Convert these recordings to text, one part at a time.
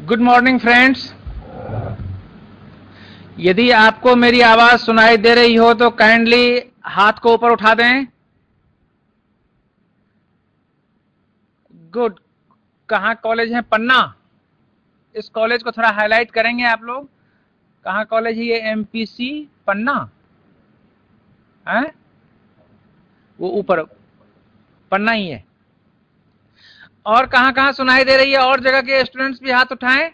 Good morning friends. यदि आपको मेरी आवाज सुनाई दे रही हो तो काइंडली हाथ को ऊपर उठा दें। गुड। कहाँ कॉलेज है? पन्ना। इस कॉलेज को थोड़ा हाईलाइट करेंगे आप लोग। कहाँ कॉलेज है ये? एमपीसी पन्ना है, वो ऊपर पन्ना ही है। और कहाँ कहाँ सुनाई दे रही है? और जगह के स्टूडेंट्स भी हाथ उठाएं।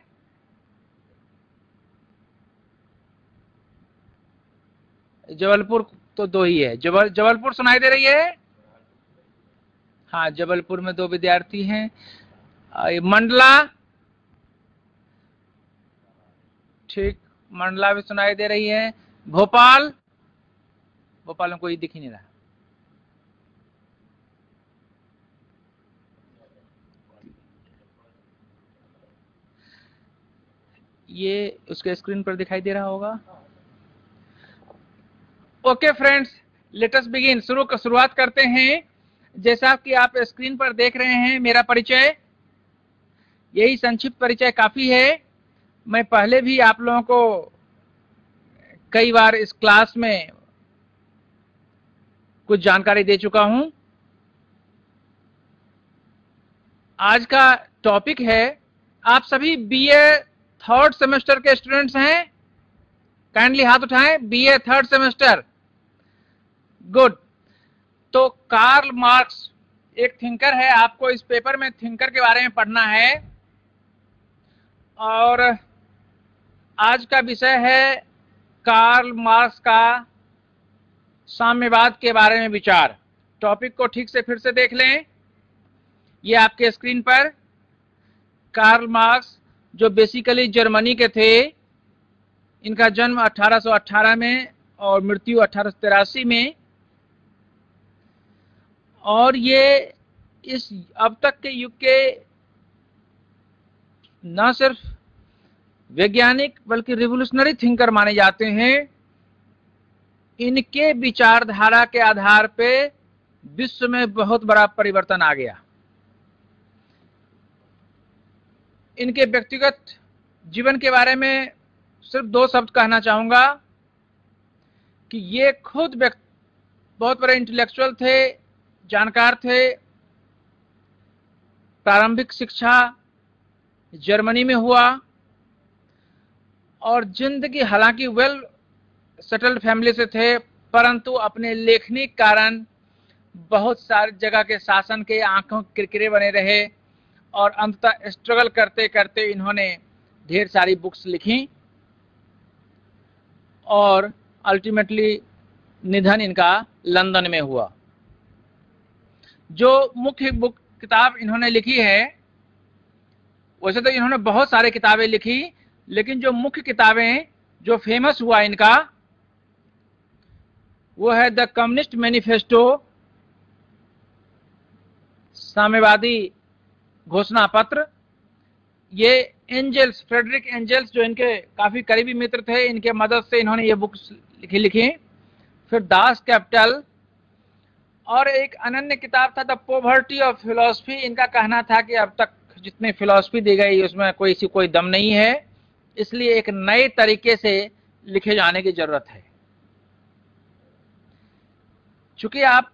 जबलपुर तो दो ही है। जबलपुर सुनाई दे रही है। हाँ, जबलपुर में 2 विद्यार्थी हैं। मंडला, ठीक, मंडला भी सुनाई दे रही है। भोपाल, भोपाल में कोई दिख ही नहीं रहा। ये उसके स्क्रीन पर दिखाई दे रहा होगा। Okay friends, let us begin. शुरुआत करते हैं। जैसा कि आप स्क्रीन पर देख रहे हैं, मेरा परिचय, यही संक्षिप्त परिचय काफी है। मैं पहले भी आप लोगों को कई बार इस क्लास में कुछ जानकारी दे चुका हूं। आज का टॉपिक है, आप सभी बीए 3rd सेमेस्टर के स्टूडेंट्स हैं? काइंडली हाथ उठाएं। BA 3rd semester, good. तो कार्ल मार्क्स एक थिंकर है। आपको इस पेपर में थिंकर के बारे में पढ़ना है और आज का विषय है कार्ल मार्क्स का साम्यवाद के बारे में विचार। टॉपिक को ठीक से फिर से देख लें। ये आपके स्क्रीन पर कार्ल मार्क्स, जो बेसिकली जर्मनी के थे, इनका जन्म 1818 में और मृत्यु 1883 में। और ये इस अब तक के युग के न सिर्फ वैज्ञानिक बल्कि रिवोल्यूशनरी थिंकर माने जाते हैं। इनके विचारधारा के आधार पे विश्व में बहुत बड़ा परिवर्तन आ गया। इनके व्यक्तिगत जीवन के बारे में सिर्फ 2 शब्द कहना चाहूंगा कि ये खुद बहुत बड़े इंटेलेक्चुअल थे, जानकार थे। प्रारंभिक शिक्षा जर्मनी में हुआ और जिंदगी, हालांकि वेल सेटल्ड फैमिली से थे, परंतु अपने लेखनी के कारण बहुत सारी जगह के शासन के आंखों किरकिरे बने रहे और अंततः स्ट्रगल करते करते इन्होंने ढेर सारी बुक्स लिखी और अल्टीमेटली निधन इनका लंदन में हुआ। जो मुख्य किताब इन्होंने लिखी है, वैसे तो इन्होंने बहुत सारे किताबें लिखी, लेकिन जो मुख्य किताबें, जो फेमस हुआ इनका, वो है द कम्युनिस्ट मैनिफेस्टो, साम्यवादी घोषणा पत्र। ये एंजल्स, फ्रेडरिक एंजल्स, जो इनके काफी करीबी मित्र थे, इनके मदद से इन्होंने ये बुक्स लिखी। फिर दास कैपिटल, और एक अनन्य किताब था द पॉवर्टी ऑफ फिलॉसफी। इनका कहना था कि अब तक जितनी फिलॉसफी दी गई उसमें कोई दम नहीं है, इसलिए एक नए तरीके से लिखे जाने की जरूरत है। चूंकि आप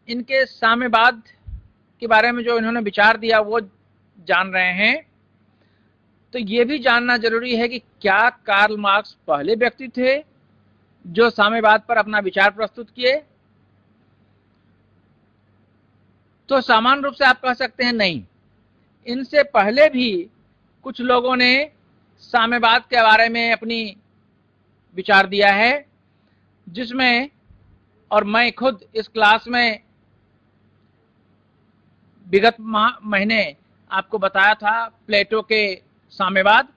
इनके साम्यवाद के बारे में जो इन्होंने विचार दिया वो जान रहे हैं, तो ये भी जानना जरूरी है कि क्या कार्ल मार्क्स पहले व्यक्ति थे जो साम्यवाद पर अपना विचार प्रस्तुत किए? तो सामान्य रूप से आप कह सकते हैं नहीं। इनसे पहले भी कुछ लोगों ने साम्यवाद के बारे में अपनी विचार दिया है, जिसमें, और मैं खुद इस क्लास में विगत महीने आपको बताया था प्लेटो के साम्यवाद।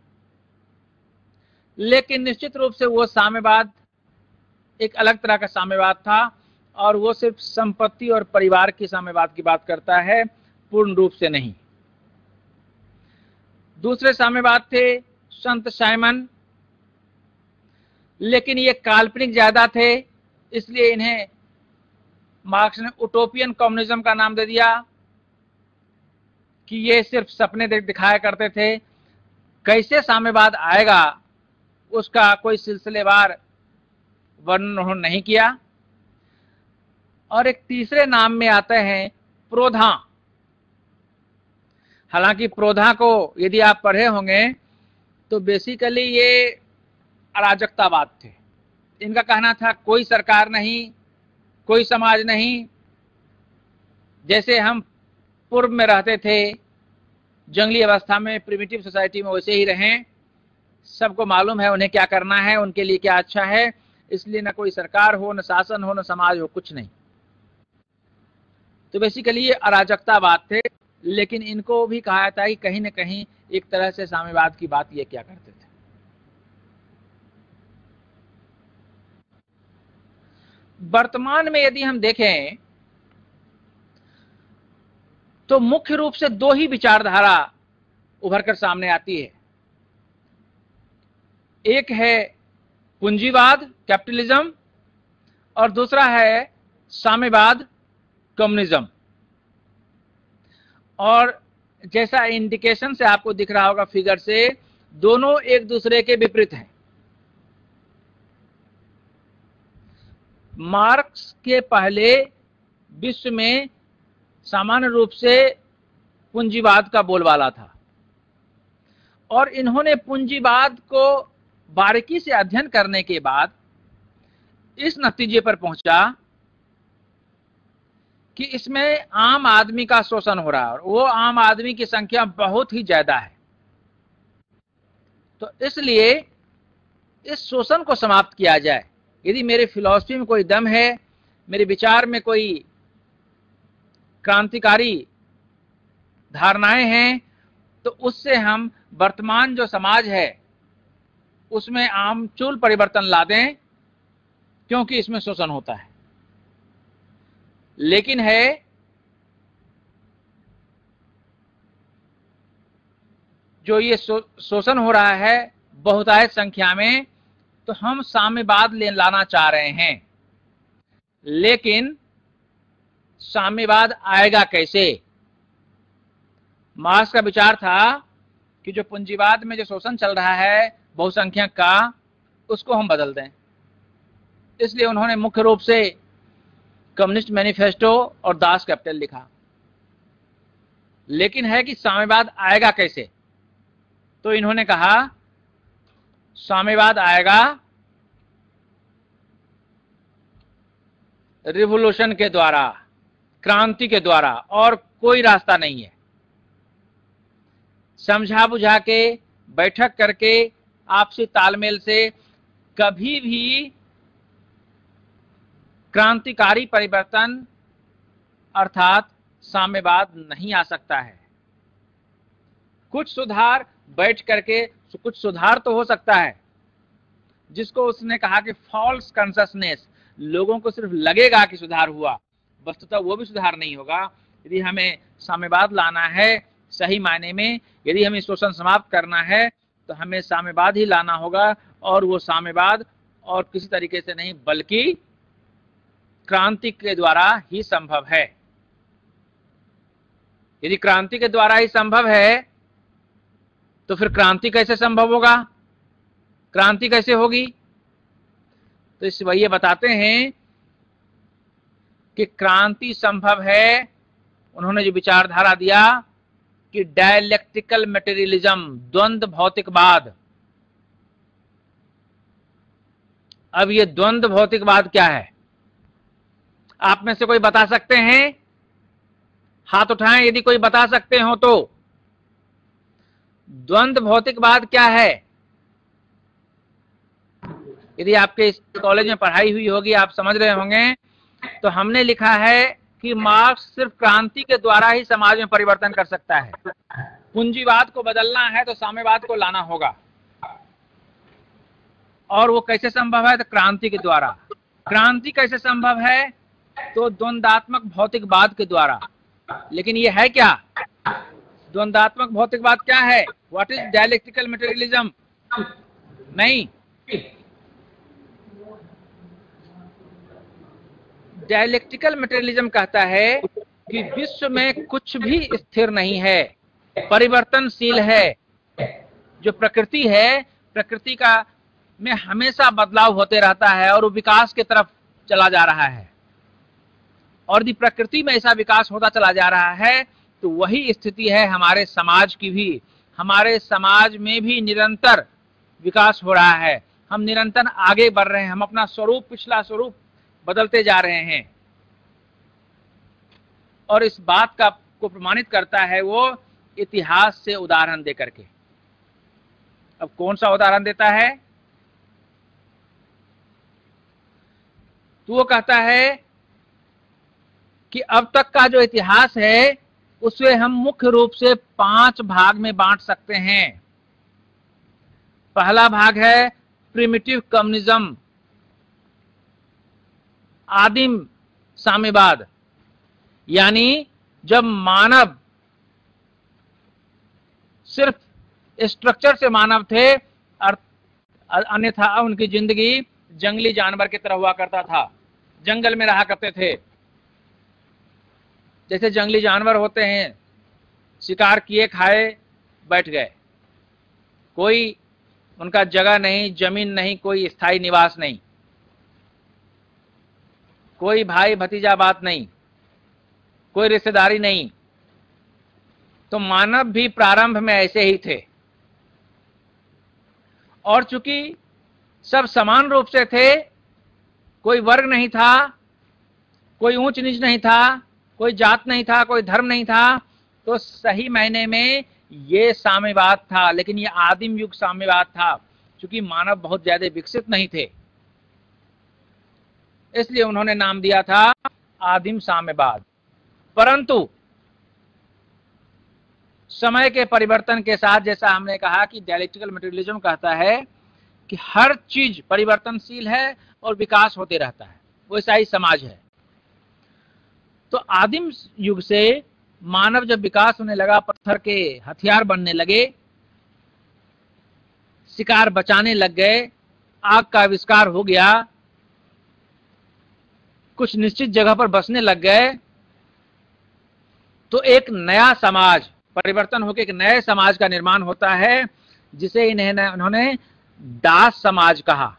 लेकिन निश्चित रूप से वो साम्यवाद एक अलग तरह का साम्यवाद था और वो सिर्फ संपत्ति और परिवार की साम्यवाद की बात करता है, पूर्ण रूप से नहीं। दूसरे साम्यवाद थे संत साइमन, लेकिन ये काल्पनिक ज्यादा थे, इसलिए इन्हें मार्क्स ने उटोपियन कम्युनिज्म का नाम दे दिया कि ये सिर्फ सपने दिखाया करते थे। कैसे साम्यवाद आएगा उसका कोई सिलसिलेवार वर्णन उन्होंने नहीं किया। और एक तीसरे नाम में आते हैं प्रोधा। हालांकि प्रोधा को यदि आप पढ़े होंगे तो बेसिकली ये अराजकतावाद थे। इनका कहना था कोई सरकार नहीं, कोई समाज नहीं, जैसे हम पूर्व में रहते थे जंगली अवस्था में, प्रिमिटिव सोसाइटी में, वैसे ही रहें। सबको मालूम है उन्हें क्या करना है, उनके लिए क्या अच्छा है, इसलिए न कोई सरकार हो, न शासन हो, न समाज हो, कुछ नहीं। तो बेसिकली ये अराजकतावाद थे। लेकिन इनको भी कहा जाता है कि कहीं न कहीं एक तरह से साम्यवाद की बात ये क्या करते थे। वर्तमान में यदि हम देखें तो मुख्य रूप से दो ही विचारधारा उभरकर सामने आती है। एक है पूंजीवाद, कैपिटलिज्म, और दूसरा है साम्यवाद, कम्युनिज्म। और जैसा इंडिकेशन से आपको दिख रहा होगा फिगर से, दोनों एक दूसरे के विपरीत हैं। मार्क्स के पहले विश्व में सामान्य रूप से पूंजीवाद का बोलबाला था, और इन्होंने पूंजीवाद को बारीकी से अध्ययन करने के बाद इस नतीजे पर पहुंचा कि इसमें आम आदमी का शोषण हो रहा है, और वो आम आदमी की संख्या बहुत ही ज्यादा है। तो इसलिए इस शोषण को समाप्त किया जाए। यदि मेरे फिलॉसफी में कोई दम है, मेरे विचार में कोई क्रांतिकारी धारणाएं हैं, तो उससे हम वर्तमान जो समाज है उसमें आमूल परिवर्तन ला दें, क्योंकि इसमें शोषण होता है। लेकिन है जो ये शोषण हो रहा है बहुतायत संख्या में, तो हम साम्यवाद लाना चाह रहे हैं। लेकिन साम्यवाद आएगा कैसे? मार्क्स का विचार था कि जो पूंजीवाद में जो शोषण चल रहा है बहुसंख्यक का, उसको हम बदल दें। इसलिए उन्होंने मुख्य रूप से कम्युनिस्ट मैनिफेस्टो और दास कैपिटल लिखा। लेकिन है कि साम्यवाद आएगा कैसे? तो इन्होंने कहा साम्यवाद आएगा रिवॉल्यूशन के द्वारा, क्रांति के द्वारा, और कोई रास्ता नहीं है। समझा बुझा के, बैठक करके, आपसी तालमेल से कभी भी क्रांतिकारी परिवर्तन अर्थात साम्यवाद नहीं आ सकता है। कुछ सुधार बैठ करके, कुछ सुधार तो हो सकता है, जिसको उसने कहा कि फॉल्स कॉन्शसनेस, लोगों को सिर्फ लगेगा कि सुधार हुआ, वस्तुतः वो भी सुधार नहीं होगा। यदि हमें साम्यवाद लाना है सही मायने में, यदि हमें शोषण समाप्त करना है, तो हमें साम्यवाद ही लाना होगा। और वो साम्यवाद और किसी तरीके से नहीं, बल्कि क्रांति के द्वारा ही संभव है। यदि क्रांति के द्वारा ही संभव है, तो फिर क्रांति कैसे संभव होगा? क्रांति कैसे होगी? तो इस वही बताते हैं कि क्रांति संभव है। उन्होंने जो विचारधारा दिया कि डायलेक्टिकल मटेरियलिज्म, द्वंद्व भौतिकवाद। अब ये द्वंद्व भौतिकवाद क्या है? आप में से कोई बता सकते हैं? हाथ उठाएं यदि कोई बता सकते हो तो। द्वंद्व भौतिकवाद क्या है? यदि आपके इस कॉलेज में पढ़ाई हुई होगी, आप समझ रहे होंगे। तो हमने लिखा है कि मार्क्स सिर्फ क्रांति के द्वारा ही समाज में परिवर्तन कर सकता है। पूंजीवाद को बदलना है तो साम्यवाद को लाना होगा। और वो कैसे संभव है? तो क्रांति के द्वारा। क्रांति कैसे संभव है? तो द्वंद्वात्मक भौतिकवाद के द्वारा। लेकिन ये है क्या? द्वंद्वात्मक भौतिकवाद क्या है? What is dialectical materialism? नहीं, डायलेक्टिकल मटेरियलिज्म कहता है कि विश्व में कुछ भी स्थिर नहीं है, परिवर्तनशील है। जो प्रकृति है, प्रकृति का में हमेशा बदलाव होते रहता है और वो विकास की तरफ चला जा रहा है। और यदि प्रकृति में ऐसा विकास होता चला जा रहा है तो वही स्थिति है हमारे समाज की भी। हमारे समाज में भी निरंतर विकास हो रहा है, हम निरंतर आगे बढ़ रहे हैं, हम अपना स्वरूप, पिछला स्वरूप बदलते जा रहे हैं। और इस बात का को प्रमाणित करता है वो इतिहास से उदाहरण देकर के। अब कौन सा उदाहरण देता है? तो वो कहता है कि अब तक का जो इतिहास है उसे हम मुख्य रूप से 5 भाग में बांट सकते हैं। पहला भाग है प्रिमिटिव कम्युनिज्म, आदिम साम्यवाद, यानी जब मानव सिर्फ स्ट्रक्चर से मानव थे, अन्यथा उनकी जिंदगी जंगली जानवर की तरह हुआ करता था, जंगल में रहा करते थे। जैसे जंगली जानवर होते हैं, शिकार किए, खाए, बैठ गए, कोई उनका जगह नहीं, जमीन नहीं, कोई स्थायी निवास नहीं, कोई भाई भतीजा बात नहीं, कोई रिश्तेदारी नहीं। तो मानव भी प्रारंभ में ऐसे ही थे। और चूंकि सब समान रूप से थे, कोई वर्ग नहीं था, कोई ऊंच नीच नहीं था, कोई जात नहीं था, कोई धर्म नहीं था, तो सही मायने में ये साम्यवाद था। लेकिन ये आदिम युग साम्यवाद था, क्योंकि मानव बहुत ज्यादा विकसित नहीं थे, इसलिए उन्होंने नाम दिया था आदिम साम्यवाद। परंतु समय के परिवर्तन के साथ, जैसा हमने कहा कि डायलेक्टिकल मटेरियलिज्म कहता है कि हर चीज परिवर्तनशील है और विकास होते रहता है, वैसा ही समाज है। तो आदिम युग से मानव जब विकास होने लगा, पत्थर के हथियार बनने लगे, शिकार बचाने लग गए, आग का आविष्कार हो गया, कुछ निश्चित जगह पर बसने लग गए, तो एक नया समाज परिवर्तन होकर एक नए समाज का निर्माण होता है, जिसे इन्होंने दास समाज कहा।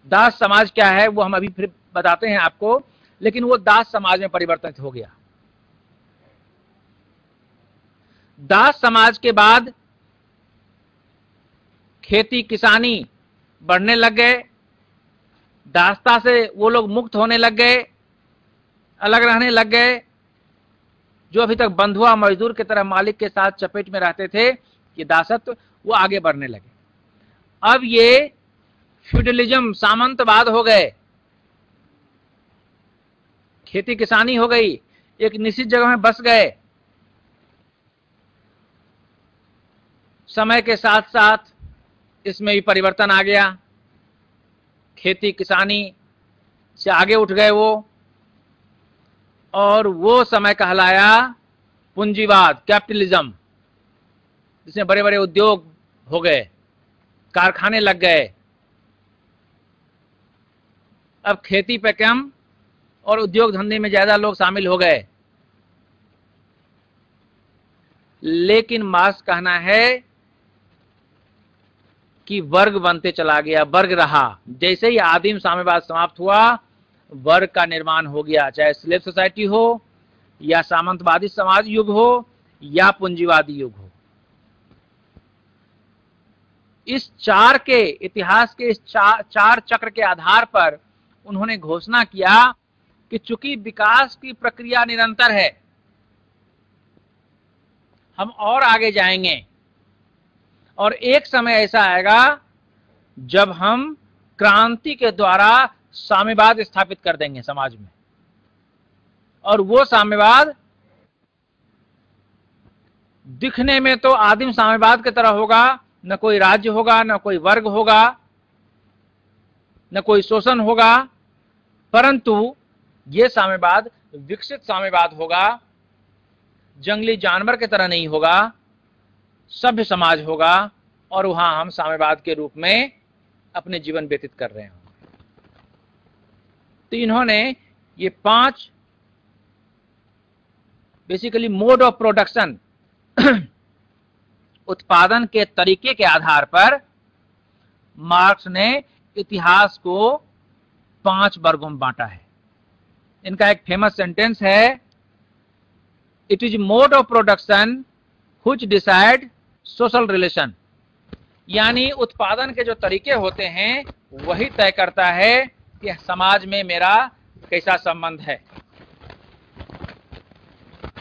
दास समाज क्या है वो हम अभी फिर बताते हैं आपको, लेकिन वो दास समाज में परिवर्तित हो गया। दास समाज के बाद खेती किसानी बढ़ने लग गए, दासता से वो लोग मुक्त होने लग गए, अलग रहने लग गए। जो अभी तक बंधुआ मजदूर की तरह मालिक के साथ चपेट में रहते थे, ये दासत्व, वो आगे बढ़ने लगे। अब ये फ्यूडलिज्म, सामंतवाद हो गए, खेती किसानी हो गई, एक निश्चित जगह में बस गए। समय के साथ साथ इसमें भी परिवर्तन आ गया, खेती किसानी से आगे उठ गए वो, और वो समय कहलाया पूंजीवाद, कैपिटलिज्म, जिसमें बड़े बड़े उद्योग हो गए, कारखाने लग गए। अब खेती पे कम और उद्योग धंधे में ज्यादा लोग शामिल हो गए। लेकिन मार्क्स कहना है कि वर्ग बनते चला गया, वर्ग रहा। जैसे ही आदिम साम्यवाद समाप्त हुआ, वर्ग का निर्माण हो गया, चाहे स्लेव सोसाइटी हो या सामंतवादी समाज युग हो या पूंजीवादी युग हो। इस चार के इतिहास के इस चार चक्र के आधार पर उन्होंने घोषणा किया कि चूंकि विकास की प्रक्रिया निरंतर है, हम और आगे जाएंगे और एक समय ऐसा आएगा जब हम क्रांति के द्वारा साम्यवाद स्थापित कर देंगे समाज में। और वो साम्यवाद दिखने में तो आदिम साम्यवाद की तरह होगा, न कोई राज्य होगा, न कोई वर्ग होगा, न कोई शोषण होगा, परंतु ये साम्यवाद विकसित साम्यवाद होगा, जंगली जानवर की तरह नहीं होगा, सभ्य समाज होगा, और वहां हम साम्यवाद के रूप में अपने जीवन व्यतीत कर रहे हैं। तो इन्होंने ये 5 बेसिकली मोड ऑफ प्रोडक्शन, उत्पादन के तरीके के आधार पर मार्क्स ने इतिहास को 5 वर्गों में बांटा है। इनका एक फेमस सेंटेंस है, it is mode of production which decide social relation, यानी उत्पादन के जो तरीके होते हैं वही तय करता है कि समाज में मेरा कैसा संबंध है।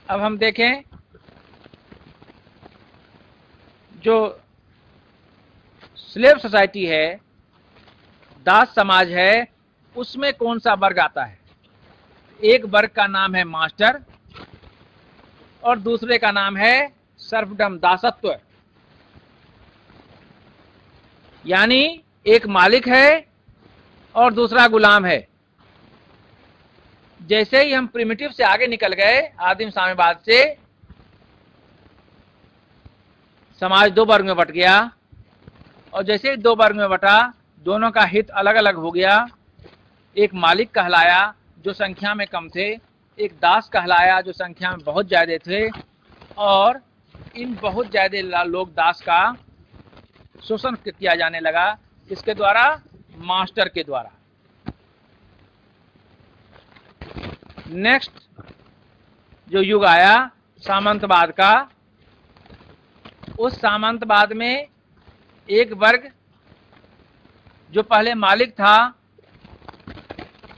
अब हम देखें जो स्लेव सोसाइटी है, दास समाज है, उसमें कौन सा वर्ग आता है। एक वर्ग का नाम है मास्टर और दूसरे का नाम है सर्फडम, दासत्व, यानी एक मालिक है और दूसरा गुलाम है। जैसे ही हम प्रिमिटिव से आगे निकल गए, आदिम साम्यवाद से, समाज 2 वर्ग में बट गया और जैसे ही 2 वर्ग में बटा, दोनों का हित अलग अलग हो गया। एक मालिक कहलाया जो संख्या में कम थे, एक दास कहलाया जो संख्या में बहुत ज्यादा थे, और इन बहुत ज्यादा लोग दास का शोषण किया जाने लगा। किसके द्वारा? मास्टर के द्वारा। नेक्स्ट जो युग आया सामंतवाद का, उस सामंतवाद में एक वर्ग जो पहले मालिक था,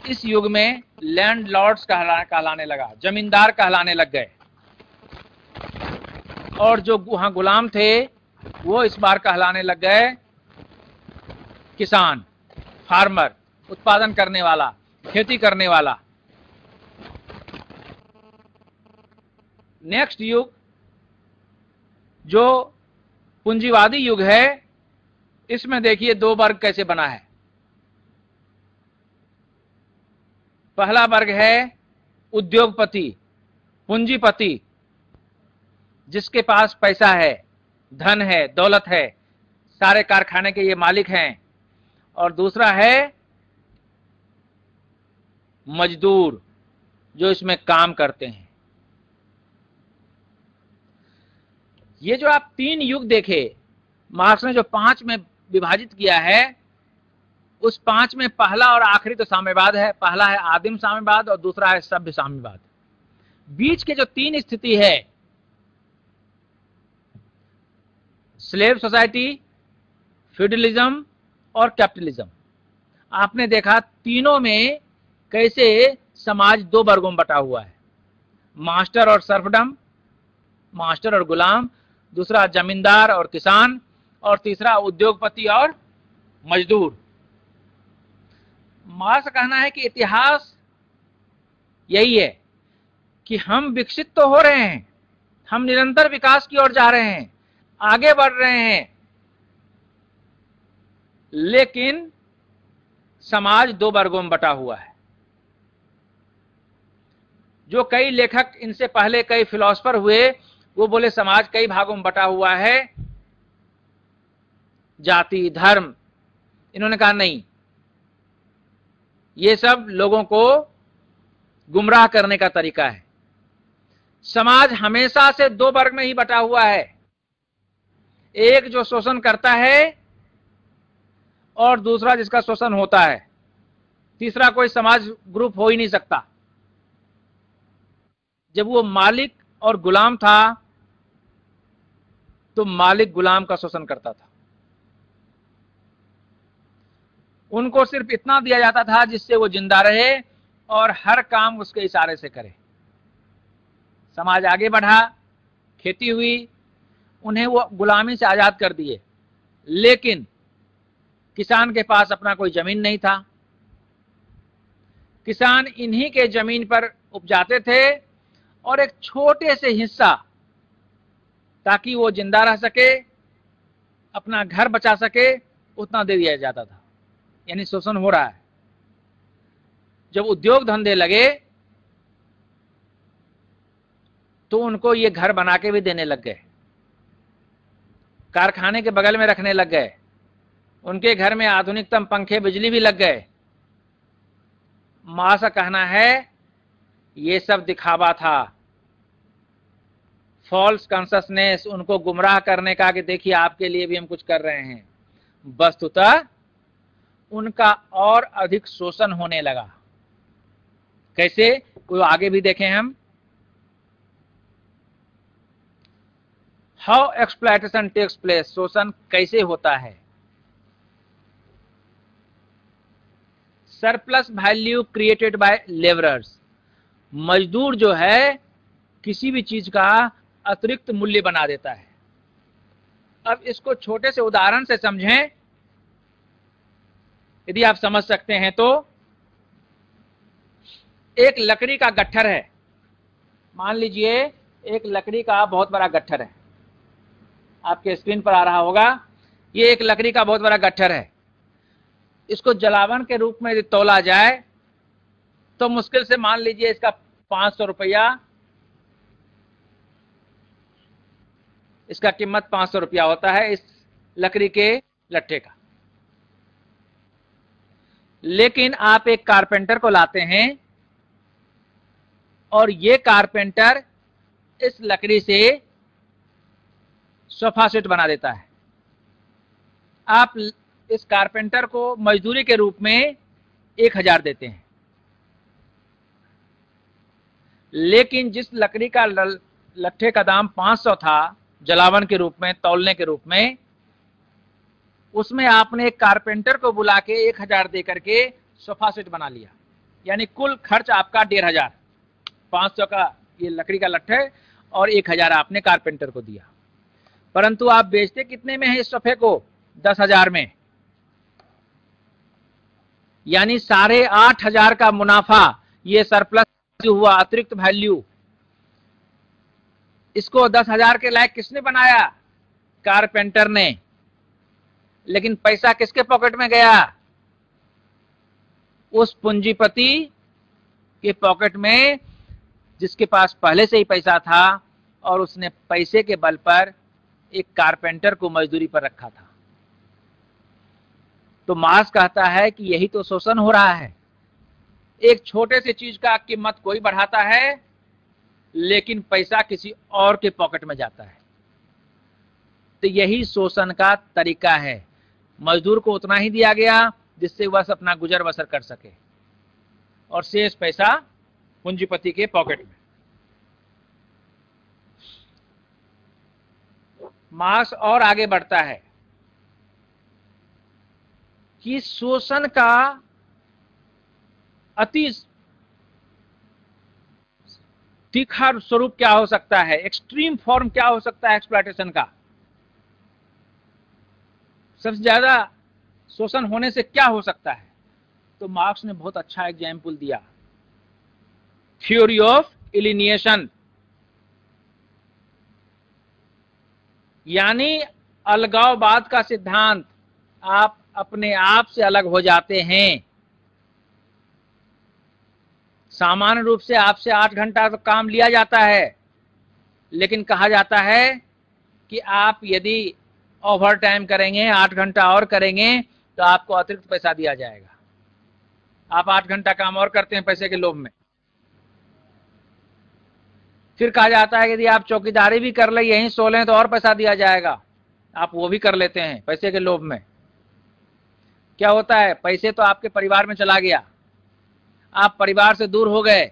इस युग में लैंड लॉर्ड्स कहलाने लगा, जमींदार कहलाने लग गए। और जो वहां गुलाम थे वो इस बार कहलाने लग गए किसान, फार्मर, उत्पादन करने वाला, खेती करने वाला। नेक्स्ट युग जो पूंजीवादी युग है, इसमें देखिए 2 वर्ग कैसे बना है। पहला वर्ग है उद्योगपति, पूंजीपति, जिसके पास पैसा है, धन है, दौलत है, सारे कारखाने के ये मालिक हैं। और दूसरा है मजदूर, जो इसमें काम करते हैं। ये जो आप 3 युग देखे, मार्क्स ने जो 5 में विभाजित किया है, उस 5 में पहला और आखिरी तो साम्यवाद है। पहला है आदिम साम्यवाद और दूसरा है सभ्य साम्यवाद। बीच के जो 3 स्थिति है, स्लेव सोसाइटी, फ्यूडलिज्म और कैपिटलिज्म, आपने देखा तीनों में कैसे समाज 2 वर्गों में बटा हुआ है, मास्टर और सर्फडम, मास्टर और गुलाम, दूसरा जमींदार और किसान, और तीसरा उद्योगपति और मजदूर। मार्क्स का कहना है कि इतिहास यही है कि हम विकसित तो हो रहे हैं, हम निरंतर विकास की ओर जा रहे हैं, आगे बढ़ रहे हैं, लेकिन समाज 2 वर्गों में बटा हुआ है। जो कई लेखक इनसे पहले कई फिलोसफर हुए, वो बोले समाज कई भागों में बटा हुआ है, जाति, धर्म। इन्होंने कहा नहीं, ये सब लोगों को गुमराह करने का तरीका है। समाज हमेशा से 2 वर्ग में ही बटा हुआ है, एक जो शोषण करता है और दूसरा जिसका शोषण होता है। तीसरा कोई समाज ग्रुप हो ही नहीं सकता। जब वो मालिक और गुलाम था तो मालिक गुलाम का शोषण करता था। उनको सिर्फ इतना दिया जाता था जिससे वो जिंदा रहे और हर काम उसके इशारे से करे। समाज आगे बढ़ा, खेती हुई, उन्हें वो गुलामी से आजाद कर दिए, लेकिन किसान के पास अपना कोई जमीन नहीं था। किसान इन्हीं के जमीन पर उपजाते थे और एक छोटे से हिस्सा, ताकि वो जिंदा रह सके, अपना घर बचा सके, उतना दे दिया जाता था। यानी शोषण हो रहा है। जब उद्योग धंधे लगे तो उनको ये घर बना के भी देने लग गए, कारखाने के बगल में रखने लग गए, उनके घर में आधुनिकतम पंखे, बिजली भी लग गए। मां का कहना है ये सब दिखावा था, फॉल्स कॉन्शसनेस, उनको गुमराह करने का कि देखिए आपके लिए भी हम कुछ कर रहे हैं। वस्तुतः उनका और अधिक शोषण होने लगा। कैसे, कोई आगे भी देखें हम। हाउ एक्सप्लॉयटेशन टेक्स प्लेस, शोषण कैसे होता है। Surplus value created by labourers, मजदूर जो है किसी भी चीज का अतिरिक्त मूल्य बना देता है। अब इसको छोटे से उदाहरण से समझें, यदि आप समझ सकते हैं तो। एक लकड़ी का गट्ठर है, मान लीजिए एक लकड़ी का बहुत बड़ा गट्ठर है, आपके स्क्रीन पर आ रहा होगा। ये एक लकड़ी का बहुत बड़ा गट्ठर है। इसको जलावन के रूप में यदि तौला जाए तो मुश्किल से मान लीजिए इसका 500 रुपया, इसका कीमत 500 रुपया होता है इस लकड़ी के लट्ठे का। लेकिन आप एक कारपेंटर को लाते हैं और ये कारपेंटर इस लकड़ी से सोफा सेट बना देता है। आप इस कारपेंटर को मजदूरी के रूप में 1000 देते हैं, लेकिन जिस लकड़ी का लट्ठे का दाम 500 था जलावन के रूप में, तौलने के रूप में, उसमें आपने एक कारपेंटर को बुला के 1000 दे करके सोफा सेट बना लिया। यानी कुल खर्च आपका 1500, 500 का ये लकड़ी का लट्ठे और 1000 आपने कारपेंटर को दिया। परंतु आप बेचते कितने में है इस सोफे को? 10,000 में। यानी 8,500 का मुनाफा, ये सरप्लस हुआ, अतिरिक्त वैल्यू। इसको 10,000 के लायक किसने बनाया? कारपेंटर ने। लेकिन पैसा किसके पॉकेट में गया? उस पूंजीपति के पॉकेट में जिसके पास पहले से ही पैसा था और उसने पैसे के बल पर एक कारपेंटर को मजदूरी पर रखा था। तो मार्क्स कहता है कि यही तो शोषण हो रहा है। एक छोटे से चीज का कीमत कोई बढ़ाता है, लेकिन पैसा किसी और के पॉकेट में जाता है। तो यही शोषण का तरीका है। मजदूर को उतना ही दिया गया जिससे वह अपना गुजर बसर कर सके, और शेष पैसा पूंजीपति के पॉकेट में। मार्क्स और आगे बढ़ता है कि शोषण का अति तीखा स्वरूप क्या हो सकता है, एक्सट्रीम फॉर्म क्या हो सकता है एक्सप्लॉयटेशन का। सबसे ज्यादा शोषण होने से क्या हो सकता है? तो मार्क्स ने बहुत अच्छा एग्जाम्पल दिया, थ्योरी ऑफ एलिनिएशन। यानी अलगाववाद का सिद्धांत। आप अपने आप से अलग हो जाते हैं। सामान्य रूप से आपसे 8 घंटा तो काम लिया जाता है, लेकिन कहा जाता है कि आप यदि ओवर टाइम करेंगे, 8 घंटा और करेंगे, तो आपको अतिरिक्त पैसा दिया जाएगा। आप 8 घंटा काम और करते हैं पैसे के लोभ में। फिर कहा जाता है कि यदि आप चौकीदारी भी कर ले, यहीं सो लें, तो और पैसा दिया जाएगा। आप वो भी कर लेते हैं पैसे के लोभ में। क्या होता है? पैसे तो आपके परिवार में चला गया, आप परिवार से दूर हो गए।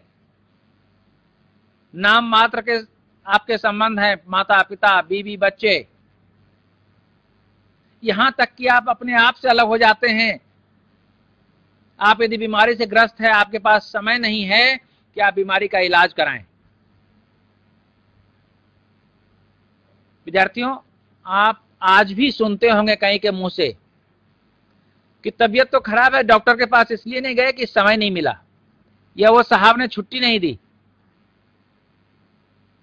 नाम मात्र के आपके संबंध हैं, माता पिता, बीवी, बच्चे। यहां तक कि आप अपने आप से अलग हो जाते हैं। आप यदि बीमारी से ग्रस्त है, आपके पास समय नहीं है कि आप बीमारी का इलाज कराएं। विद्यार्थियों, आप आज भी सुनते होंगे कहीं के मुंह से कि तबीयत तो खराब है, डॉक्टर के पास इसलिए नहीं गए कि समय नहीं मिला, या वो साहब ने छुट्टी नहीं दी।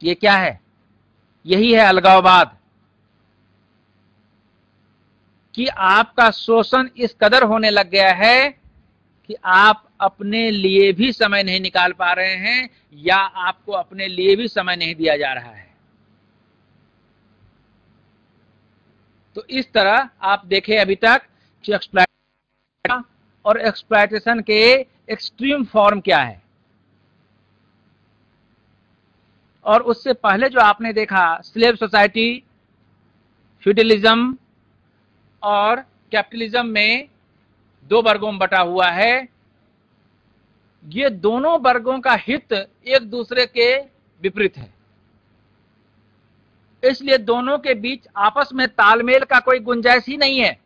ये क्या है? यही है अलगाववाद, कि आपका शोषण इस कदर होने लग गया है कि आप अपने लिए भी समय नहीं निकाल पा रहे हैं, या आपको अपने लिए भी समय नहीं दिया जा रहा है। तो इस तरह आप देखें अभी तक कि एक्सप्लॉयटेशन और एक्सप्लॉयटेशन के एक्सट्रीम फॉर्म क्या है। और उससे पहले जो आपने देखा स्लेव सोसाइटी, फ्यूडलिज्म और कैपिटलिज्म में 2 वर्गों में बटा हुआ है। ये दोनों वर्गों का हित एक दूसरे के विपरीत है, इसलिए दोनों के बीच आपस में तालमेल का कोई गुंजाइश ही नहीं है।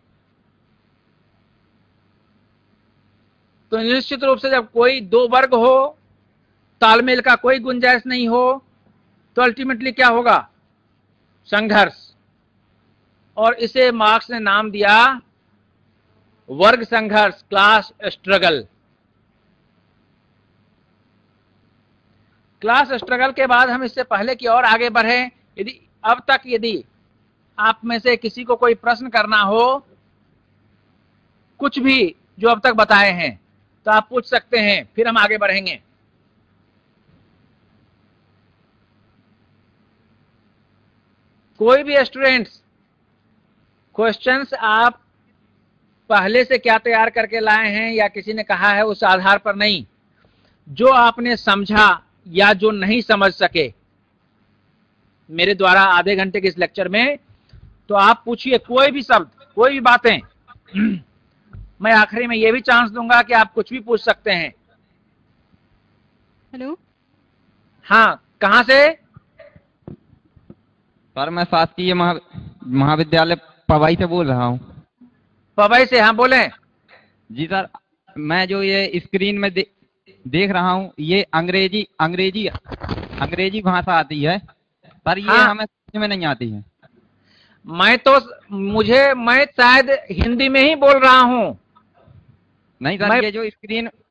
तो निश्चित रूप से जब कोई 2 वर्ग हो, तालमेल का कोई गुंजाइश नहीं हो, तो अल्टीमेटली क्या होगा? संघर्ष। और इसे मार्क्स ने नाम दिया वर्ग संघर्ष, क्लास स्ट्रगल। क्लास स्ट्रगल के बाद हम इससे पहले की और आगे बढ़े, यदि अब तक यदि आप में से किसी को कोई प्रश्न करना हो, कुछ भी जो अब तक बताए हैं, तो आप पूछ सकते हैं, फिर हम आगे बढ़ेंगे। कोई भी स्टूडेंट्स क्वेश्चंस आप पहले से क्या तैयार करके लाए हैं या किसी ने कहा है उस आधार पर नहीं, जो आपने समझा या जो नहीं समझ सके मेरे द्वारा आधे घंटे के इस लेक्चर में, तो आप पूछिए कोई भी शब्द, कोई भी बातें। मैं आखिरी में यह भी चांस दूंगा कि आप कुछ भी पूछ सकते हैं। हेलो, हाँ, कहाँ से? सर मैं शासकीय महाविद्यालय पवई से बोल रहा हूँ। पवई से? हाँ बोलें। जी सर, मैं जो ये स्क्रीन में देख रहा हूँ, ये अंग्रेजी भाषा आती है पर ये हाँ। हमें समझ में नहीं आती है। मैं शायद हिंदी में ही बोल रहा हूँ। नहीं सर, ये जो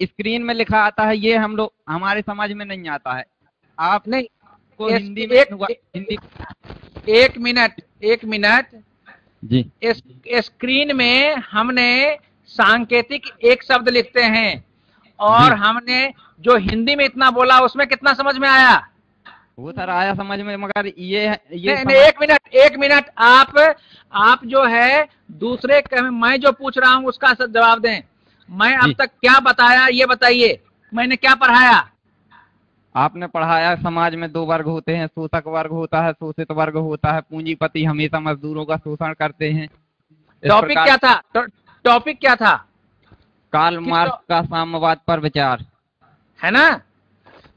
स्क्रीन में लिखा आता है ये हमारे समझ में नहीं आता है। आप नहीं को हिंदी में हिंदी। एक मिनट जी। स्क्रीन में हमने सांकेतिक एक शब्द लिखते हैं और हमने जो हिंदी में इतना बोला उसमें कितना समझ में आया? वो सर आया समझ में, मगर ये नहीं, एक मिनट आप जो है दूसरे मैं जो पूछ रहा हूँ उसका जवाब दें। मैं अब तक क्या बताया ये बताइए, मैंने क्या पढ़ाया? आपने पढ़ाया समाज में 2 वर्ग होते हैं, शोषक वर्ग होता है, शोषित वर्ग होता है, पूंजीपति हमेशा मजदूरों का शोषण करते हैं। टॉपिक क्या था? टॉपिक क्या था? कार्ल मार्क्स का साम्यवाद पर विचार, है ना?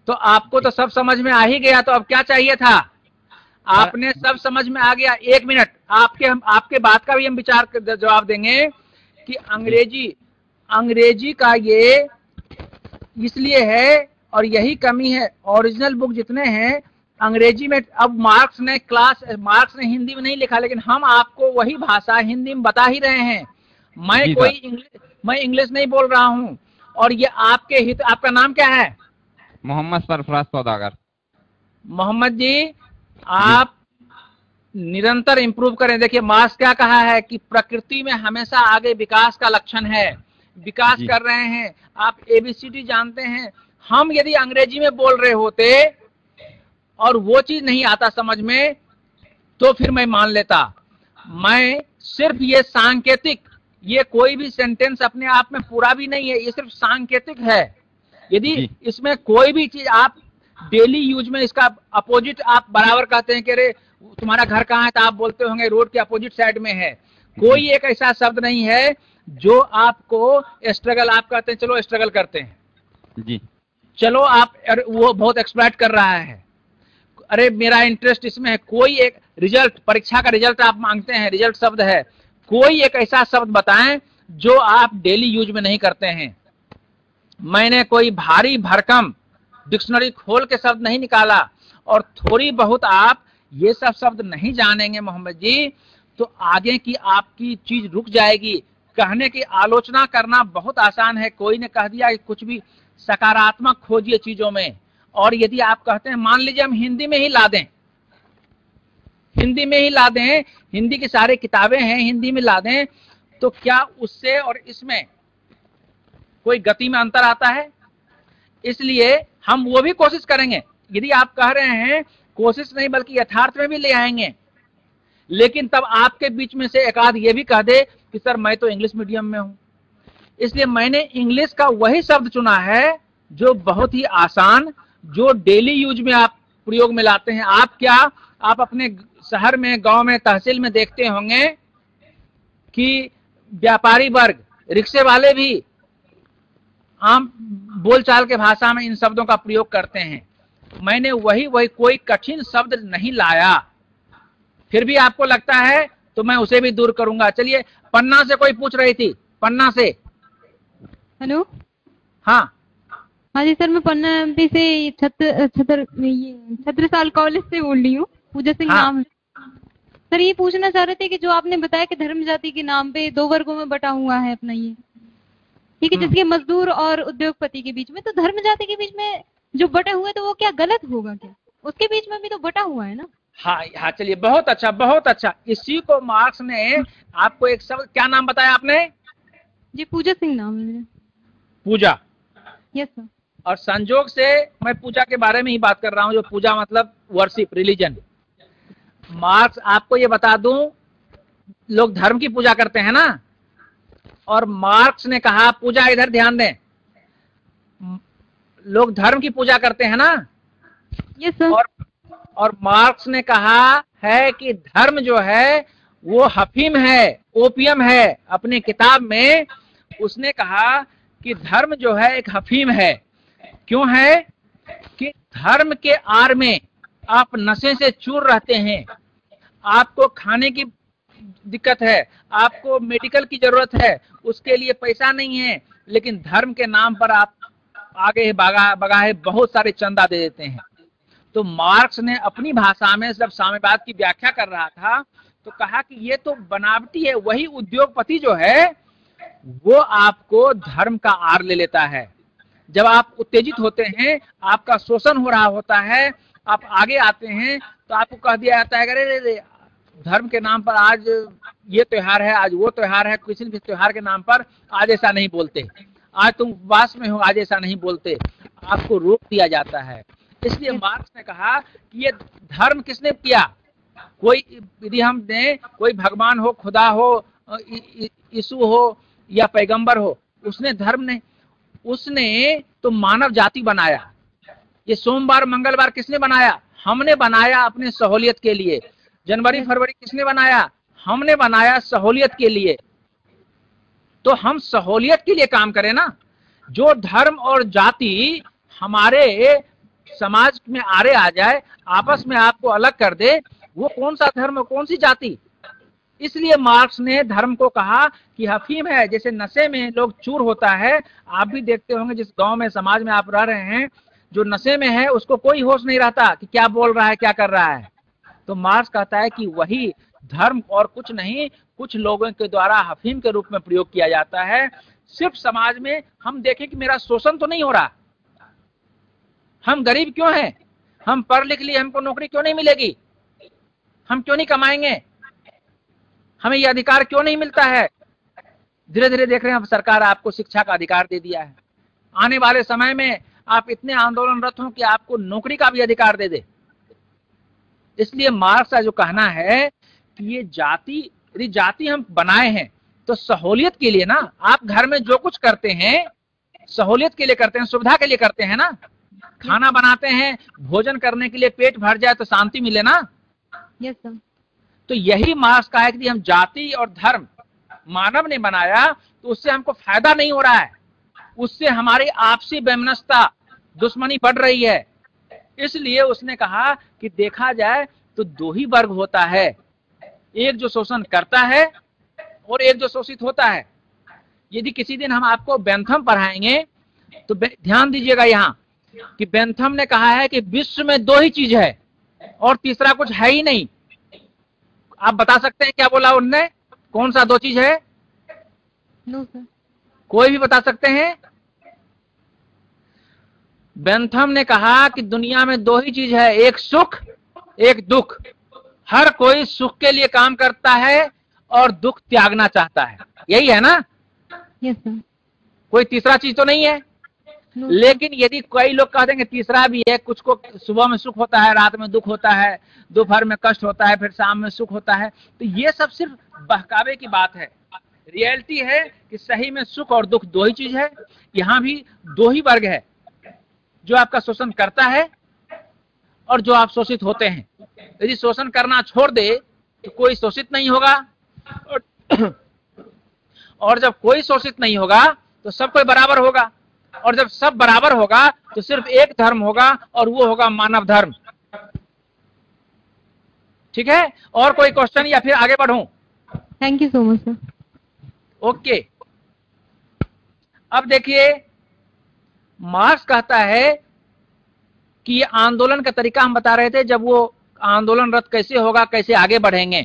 तो आपको तो सब समझ में आ ही गया, तो अब क्या चाहिए था? आपने सब समझ में आ गया। एक मिनट, आपके बात का भी हम विचार जवाब देंगे कि अंग्रेजी का ये इसलिए है और यही कमी है। ओरिजिनल बुक जितने हैं अंग्रेजी में, अब मार्क्स ने हिंदी में नहीं लिखा, लेकिन हम आपको वही भाषा हिंदी में बता ही रहे हैं। मैं इंग्लिश नहीं बोल रहा हूँ। और ये आपके हित। आपका नाम क्या है? मोहम्मद सरफराज सौदागर। मोहम्मद जी, आप निरंतर इंप्रूव करें। देखिए मार्क्स क्या कहा है कि प्रकृति में हमेशा आगे विकास का लक्षण है। विकास कर रहे हैं, आप ABCD जानते हैं। हम यदि अंग्रेजी में बोल रहे होते और वो चीज नहीं आता समझ में, तो फिर मैं मान लेता। मैं सिर्फ ये सांकेतिक, ये कोई भी सेंटेंस अपने आप में पूरा भी नहीं है, ये सिर्फ सांकेतिक है। यदि इसमें कोई भी चीज आप डेली यूज में इसका अपोजिट आप बराबर कहते हैं कि अरे तुम्हारा घर कहाँ है, तो आप बोलते होंगे रोड के अपोजिट साइड में है। कोई एक ऐसा शब्द नहीं है जो आपको स्ट्रगल, आप कहते हैं चलो स्ट्रगल करते हैं जी, चलो आप, वो बहुत एक्सप्लॉइट कर रहा है, अरे मेरा इंटरेस्ट इसमें है। कोई एक रिजल्ट, परीक्षा का रिजल्ट आप मांगते हैं, रिजल्ट शब्द है। कोई एक ऐसा शब्द बताएं जो आप डेली यूज में नहीं करते हैं। मैंने कोई भारी भरकम डिक्शनरी खोल के शब्द नहीं निकाला, और थोड़ी बहुत आप ये सब शब्द नहीं जानेंगे मोहम्मद जी, तो आगे की आपकी चीज रुक जाएगी। कहने की आलोचना करना बहुत आसान है। कोई ने कह दिया कि कुछ भी सकारात्मक खोजिए चीजों में, और यदि आप कहते हैं मान लीजिए हम हिंदी में ही ला दें, हिंदी की सारी किताबें हैं हिंदी में ला दें, तो क्या उससे और इसमें कोई गति में अंतर आता है? इसलिए हम वो भी कोशिश करेंगे। यदि आप कह रहे हैं कोशिश नहीं बल्कि यथार्थ में भी ले आएंगे, लेकिन तब आपके बीच में से एक आध ये भी कह दे कि सर मैं तो इंग्लिश मीडियम में हूं, इसलिए मैंने इंग्लिश का वही शब्द चुना है जो बहुत ही आसान, जो डेली यूज में आप प्रयोग में लाते हैं। आप अपने शहर में, गांव में, तहसील में देखते होंगे कि व्यापारी वर्ग, रिक्शे वाले भी आम बोलचाल के भाषा में इन शब्दों का प्रयोग करते हैं। मैंने वही कोई कठिन शब्द नहीं लाया, फिर भी आपको लगता है तो मैं उसे भी दूर करूंगा। चलिए, पन्ना से कोई पूछ रही थी, पन्ना से। हेलो, हाँ हाँ जी सर, मैं पन्ना एमपी से छत्रसाल कॉलेज से बोल रही हूँ। पूजा सिंह हाँ। नाम है सर। ये पूछना चाह रहे थे कि जो आपने बताया कि धर्म जाति के नाम पे 2 वर्गों में बटा हुआ है अपना ये, ठीक है, जिसके मजदूर और उद्योगपति के बीच में, तो धर्म जाति के बीच में जो बटे हुए तो वो क्या गलत होगा क्या? उसके बीच में भी तो बटा हुआ है ना। हाँ हाँ, चलिए, बहुत अच्छा बहुत अच्छा। इसी को मार्क्स ने आपको एक शब्द, क्या नाम बताया आपने? जी, पूजा सिंह नाम है मेरा। पूजा। Yes sir. और संजोग से मैं पूजा के बारे में ही बात कर रहा हूं, जो पूजा मतलब वर्शिप, रिलीजन। मार्क्स, आपको ये बता दूं, लोग धर्म की पूजा करते हैं ना, और मार्क्स ने कहा, पूजा इधर ध्यान दें, लोग धर्म की पूजा करते हैं ना। Yes sir. और मार्क्स ने कहा है कि धर्म जो है वो हफीम है, ओपियम है। अपनी किताब में उसने कहा कि धर्म जो है एक हफीम है। क्यों है? कि धर्म के आड़ में आप नशे से चूर रहते हैं, आपको खाने की दिक्कत है, आपको मेडिकल की जरूरत है, उसके लिए पैसा नहीं है, लेकिन धर्म के नाम पर आप आगे बगाहे बहुत सारे चंदा दे देते हैं। तो मार्क्स ने अपनी भाषा में जब साम्यवाद की व्याख्या कर रहा था तो कहा कि ये तो बनावटी है। वही उद्योगपति जो है वो आपको धर्म का आड़ ले लेता है। जब आप उत्तेजित होते हैं, आपका शोषण हो रहा होता है, आप आगे आते हैं तो आपको कह दिया जाता है, अरे धर्म के नाम पर आज ये त्योहार है, आज वो त्योहार है, किसी भी त्योहार के नाम पर आज ऐसा नहीं बोलते, आज तुम उपवास में हो, आज ऐसा नहीं बोलते, आपको रोक दिया जाता है। इसलिए मार्क्स ने कहा कि ये धर्म किसने किया? कोई यदि हम दें, कोई भगवान हो, खुदा हो, यीशु हो या पैगंबर हो, उसने धर्म ने, उसने तो मानव जाति बनाया। ये सोमवार मंगलवार किसने बनाया? हमने बनाया अपने सहूलियत के लिए। जनवरी फरवरी किसने बनाया? हमने बनाया सहूलियत के लिए। तो हम सहूलियत के लिए काम करें ना। जो धर्म और जाति हमारे समाज में आड़े आ जाए, आपस में आपको अलग कर दे, वो कौन सा धर्म, कौन सी जाति? इसलिए मार्क्स ने धर्म को कहा कि हफीम है। जैसे नशे में लोग चूर होता है, आप भी देखते होंगे जिस गांव में, समाज में आप रह रहे हैं, जो नशे में है उसको कोई होश नहीं रहता कि क्या बोल रहा है, क्या कर रहा है। तो मार्क्स कहता है कि वही धर्म और कुछ नहीं, कुछ लोगों के द्वारा हफीम के रूप में प्रयोग किया जाता है। सिर्फ समाज में हम देखें कि मेरा शोषण तो नहीं हो रहा, हम गरीब क्यों हैं, हम पढ़ लिख लिए, हमको नौकरी क्यों नहीं मिलेगी, हम क्यों नहीं कमाएंगे, हमें यह अधिकार क्यों नहीं मिलता है। धीरे धीरे देख रहे हैं, अब सरकार आपको शिक्षा का अधिकार दे दिया है। आने वाले समय में आप इतने आंदोलनरत हो कि आपको नौकरी का भी अधिकार दे दे। इसलिए मार्क्स का जो कहना है कि ये जाति हम बनाए हैं तो सहूलियत के लिए ना। आप घर में जो कुछ करते हैं सहूलियत के लिए करते हैं, सुविधा के लिए करते हैं ना। खाना बनाते हैं भोजन करने के लिए, पेट भर जाए तो शांति मिले ना। Yes sir. तो यही मार्क्स का है कि हम जाति और धर्म मानव ने बनाया तो उससे हमको फायदा नहीं हो रहा है, उससे हमारी आपसी वैमनस्यता, दुश्मनी बढ़ रही है। इसलिए उसने कहा कि देखा जाए तो 2 ही वर्ग होता है, एक जो शोषण करता है और एक जो शोषित होता है। यदि किसी दिन हम आपको बेंथम पढ़ाएंगे तो ध्यान दीजिएगा यहाँ कि बेंथम ने कहा है कि विश्व में 2 ही चीज है और तीसरा कुछ है ही नहीं। आप बता सकते हैं क्या बोला उन्होंने? कौन सा 2 चीज है? No sir. कोई भी बता सकते हैं? बेंथम ने कहा कि दुनिया में 2 ही चीज है, एक सुख एक दुख। हर कोई सुख के लिए काम करता है और दुख त्यागना चाहता है, यही है ना? Yes sir. कोई तीसरा चीज तो नहीं है। लेकिन यदि कई लोग कह देंगे तीसरा भी है, कुछ को सुबह में सुख होता है, रात में दुख होता है, दोपहर में कष्ट होता है, फिर शाम में सुख होता है, तो ये सब सिर्फ बहकावे की बात है। रियलिटी है कि सही में सुख और दुख 2 ही चीज है। यहाँ भी 2 ही वर्ग है, जो आपका शोषण करता है और जो आप शोषित होते हैं। यदि शोषण करना छोड़ दे तो कोई शोषित नहीं होगा, और जब कोई शोषित नहीं होगा तो सब कोई बराबर होगा, और जब सब बराबर होगा तो सिर्फ एक धर्म होगा और वो होगा मानव धर्म। ठीक है, और कोई क्वेश्चन या फिर आगे बढ़ूं? Thank you so much sir. Okay, अब देखिए मार्क्स कहता है कि ये आंदोलन का तरीका हम बता रहे थे, जब वो आंदोलनरत कैसे होगा, कैसे आगे बढ़ेंगे।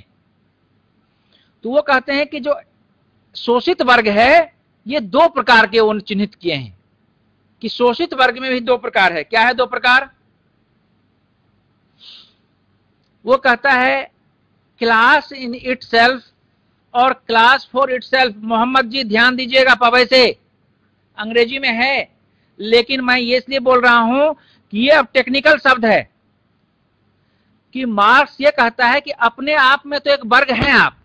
तो वो कहते हैं कि जो शोषित वर्ग है ये दो प्रकार के उन चिन्हित किए हैं कि शोषित वर्ग में भी दो प्रकार है। क्या है दो प्रकार? वो कहता है क्लास इन इटसेल्फ और क्लास फॉर इटसेल्फ। मोहम्मद जी ध्यान दीजिएगा, पवे से अंग्रेजी में है, लेकिन मैं ये इसलिए बोल रहा हूं कि ये अब टेक्निकल शब्द है कि मार्क्स ये कहता है कि अपने आप में तो एक वर्ग हैं आप।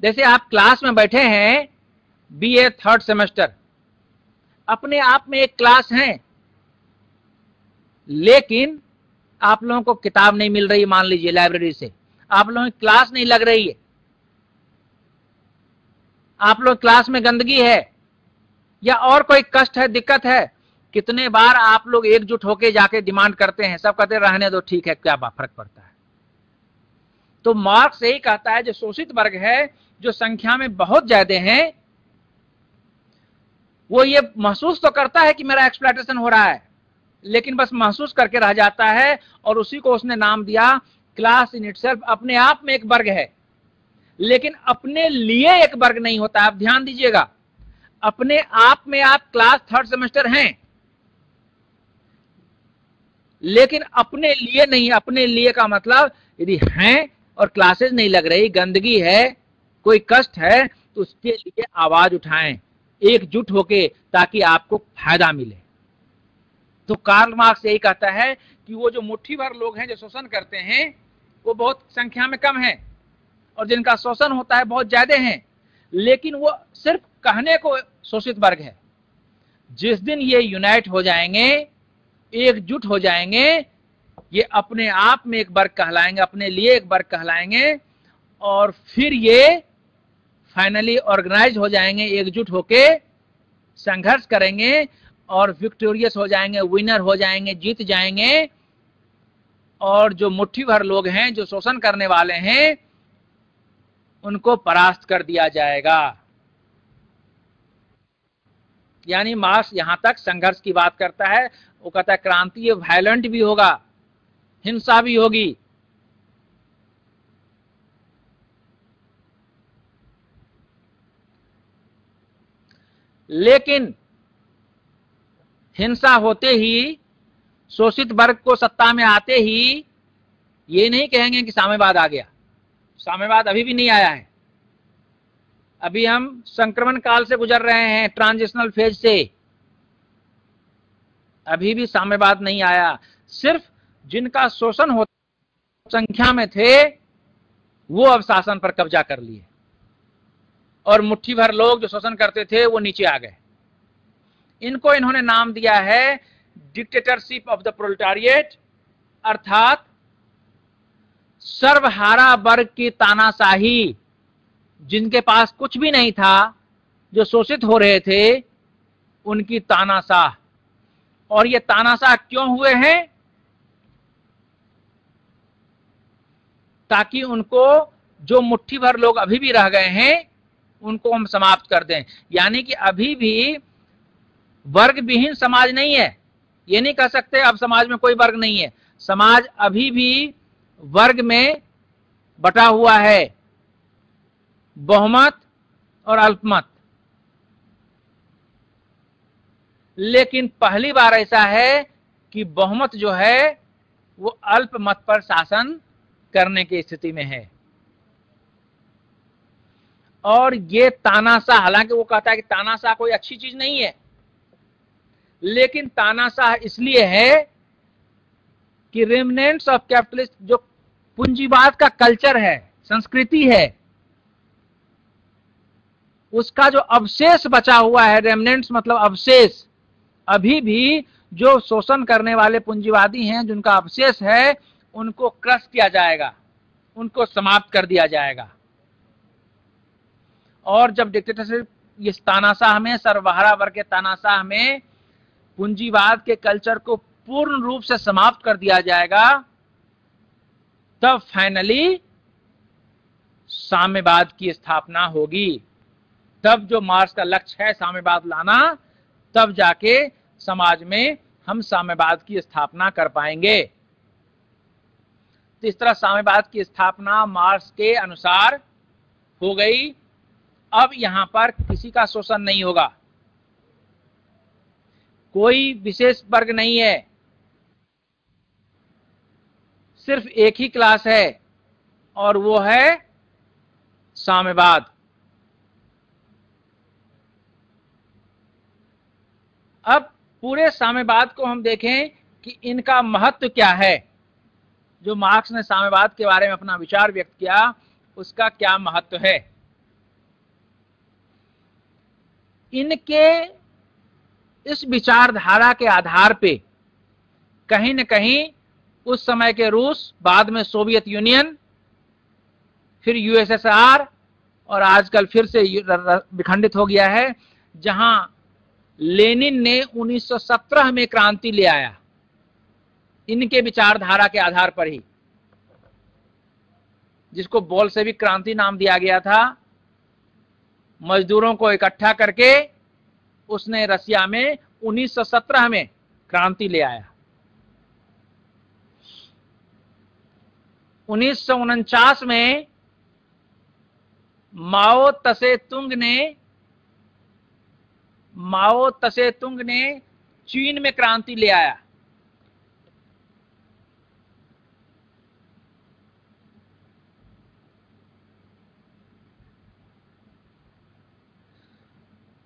जैसे आप क्लास में बैठे हैं बीए थर्ड सेमेस्टर, अपने आप में एक क्लास है, लेकिन आप लोगों को किताब नहीं मिल रही, मान लीजिए लाइब्रेरी से, आप लोगों की क्लास नहीं लग रही है, आप लोग क्लास में गंदगी है या और कोई कष्ट है, दिक्कत है, कितने बार आप लोग एकजुट होके जाके डिमांड करते हैं, सब कहते रहने दो, ठीक है, क्या फर्क पड़ता है। तो मार्क्स यही कहता है जो शोषित वर्ग है, जो संख्या में बहुत ज्यादा हैं, वो ये महसूस तो करता है कि मेरा एक्सप्लॉयटेशन हो रहा है, लेकिन बस महसूस करके रह जाता है, और उसी को उसने नाम दिया क्लास इन इटसेल्फ। अपने आप में एक वर्ग है, लेकिन अपने लिए एक वर्ग नहीं होता। आप ध्यान दीजिएगा, अपने आप में आप क्लास थर्ड सेमेस्टर हैं, लेकिन अपने लिए नहीं। अपने लिए का मतलब यदि हैं और क्लासेस नहीं लग रही, गंदगी है, कोई कष्ट है, तो उसके लिए आवाज उठाएं एकजुट होके, ताकि आपको फायदा मिले। तो कार्ल मार्क्स यही कहता है कि वो जो मुट्ठी भर लोग हैं जो शोषण करते हैं, वो बहुत संख्या में कम है, और जिनका शोषण होता है बहुत ज्यादा हैं, लेकिन वो सिर्फ कहने को शोषित वर्ग है। जिस दिन ये यूनाइट हो जाएंगे, एकजुट हो जाएंगे, ये अपने आप में एक वर्ग कहलाएंगे, अपने लिए एक वर्ग कहलाएंगे, और फिर ये फाइनली ऑर्गेनाइज हो जाएंगे, एकजुट होके संघर्ष करेंगे और विक्टोरियस हो जाएंगे, विनर हो जाएंगे, जीत जाएंगे। और जो मुट्ठी भर लोग हैं जो शोषण करने वाले हैं, उनको परास्त कर दिया जाएगा। यानी मार्क्स यहां तक संघर्ष की बात करता है। वो कहता है क्रांति ये वायलेंट भी होगा, हिंसा भी होगी, लेकिन हिंसा होते ही, शोषित वर्ग को सत्ता में आते ही ये नहीं कहेंगे कि साम्यवाद आ गया। साम्यवाद अभी भी नहीं आया है, अभी हम संक्रमण काल से गुजर रहे हैं, ट्रांजिशनल फेज से, अभी भी साम्यवाद नहीं आया। सिर्फ जिनका शोषण हो संख्या में थे, वो अब शासन पर कब्जा कर लिए, और मुट्ठी भर लोग जो शोषण करते थे वो नीचे आ गए। इनको इन्होंने नाम दिया है डिक्टेटरशिप ऑफ द प्रोलेटारिएट, अर्थात सर्वहारा वर्ग की तानाशाही। जिनके पास कुछ भी नहीं था, जो शोषित हो रहे थे, उनकी तानाशाह। और ये तानाशाह क्यों हुए हैं? ताकि उनको, जो मुट्ठी भर लोग अभी भी रह गए हैं, उनको हम समाप्त कर दें। यानी कि अभी भी वर्ग विहीन समाज नहीं है। ये नहीं कह सकते अब समाज में कोई वर्ग नहीं है। समाज अभी भी वर्ग में बटा हुआ है, बहुमत और अल्पमत। लेकिन पहली बार ऐसा है कि बहुमत जो है वो अल्पमत पर शासन करने की स्थिति में है। और ये तानाशाह, हालांकि वो कहता है कि तानाशाह कोई अच्छी चीज नहीं है, लेकिन तानाशाह इसलिए है कि रेमनेंट्स ऑफ कैपिटलिस्ट, जो पूंजीवाद का कल्चर है, संस्कृति है, उसका जो अवशेष बचा हुआ है, रेमनेंट्स मतलब अवशेष, अभी भी जो शोषण करने वाले पूंजीवादी हैं, जिनका अवशेष है, उनको क्रश किया जाएगा, उनको समाप्त कर दिया जाएगा। और जब डिक्टेटरशिप इस तानाशाह में, सर्वहारा वर्ग के तानाशाह में पूंजीवाद के कल्चर को पूर्ण रूप से समाप्त कर दिया जाएगा, तब फाइनली साम्यवाद की स्थापना होगी। तब जो मार्क्स का लक्ष्य है साम्यवाद लाना, तब जाके समाज में हम साम्यवाद की स्थापना कर पाएंगे। तो इस तरह साम्यवाद की स्थापना मार्क्स के अनुसार हो गई। अब यहां पर किसी का शोषण नहीं होगा, कोई विशेष वर्ग नहीं है, सिर्फ एक ही क्लास है और वो है साम्यवाद। अब पूरे साम्यवाद को हम देखें कि इनका महत्व क्या है। जो मार्क्स ने साम्यवाद के बारे में अपना विचार व्यक्त किया, उसका क्या महत्व है। इनके इस विचारधारा के आधार पे कहीं न कहीं उस समय के रूस, बाद में सोवियत यूनियन, फिर यूएसएसआर और आजकल फिर से विखंडित हो गया है, जहां लेनिन ने 1917 में क्रांति ले आया, इनके विचारधारा के आधार पर ही, जिसको बोल्शेविक क्रांति नाम दिया गया था। मजदूरों को इकट्ठा करके उसने रसिया में 1917 में क्रांति ले आया। 1949 में माओ तसे तुंग ने चीन में क्रांति ले आया।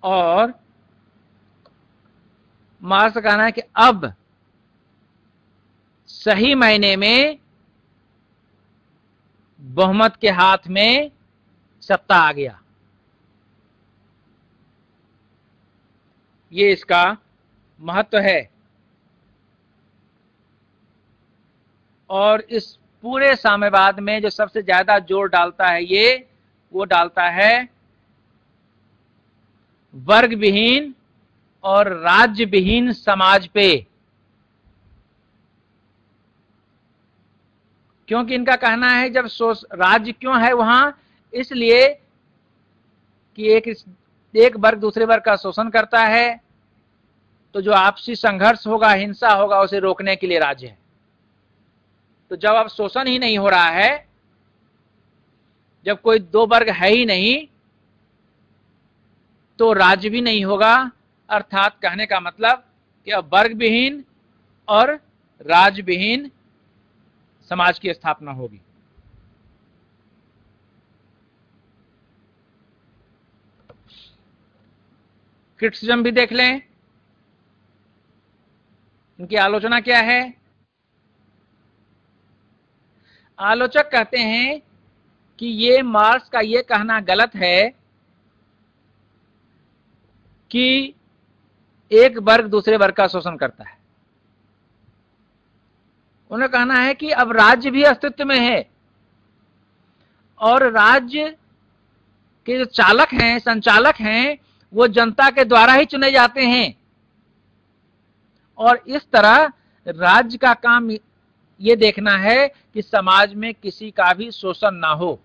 और मार्क्स का कहना है कि अब सही मायने में बहुमत के हाथ में सत्ता आ गया। ये इसका महत्व है। और इस पूरे साम्यवाद में जो सबसे ज्यादा जोर डालता है वो डालता है वर्ग विहीन और राज्य विहीन समाज पे। क्योंकि इनका कहना है जब राज्य क्यों है वहां, इसलिए कि एक वर्ग दूसरे वर्ग का शोषण करता है, तो जो आपसी संघर्ष होगा, हिंसा होगा, उसे रोकने के लिए राज्य है। तो जब अब शोषण ही नहीं हो रहा है, जब कोई दो वर्ग है ही नहीं, तो राज्य भी नहीं होगा। अर्थात कहने का मतलब कि अब वर्ग विहीन और राज्य विहीन समाज की स्थापना होगी। क्रिटिसिज्म भी देख लें, इनकी आलोचना क्या है। आलोचक कहते हैं कि ये मार्क्स का ये कहना गलत है कि एक वर्ग दूसरे वर्ग का शोषण करता है। उन्हें कहना है कि अब राज्य भी अस्तित्व में है और राज्य के जो चालक हैं, संचालक हैं, वो जनता के द्वारा ही चुने जाते हैं। और इस तरह राज्य का काम ये देखना है कि समाज में किसी का भी शोषण ना हो।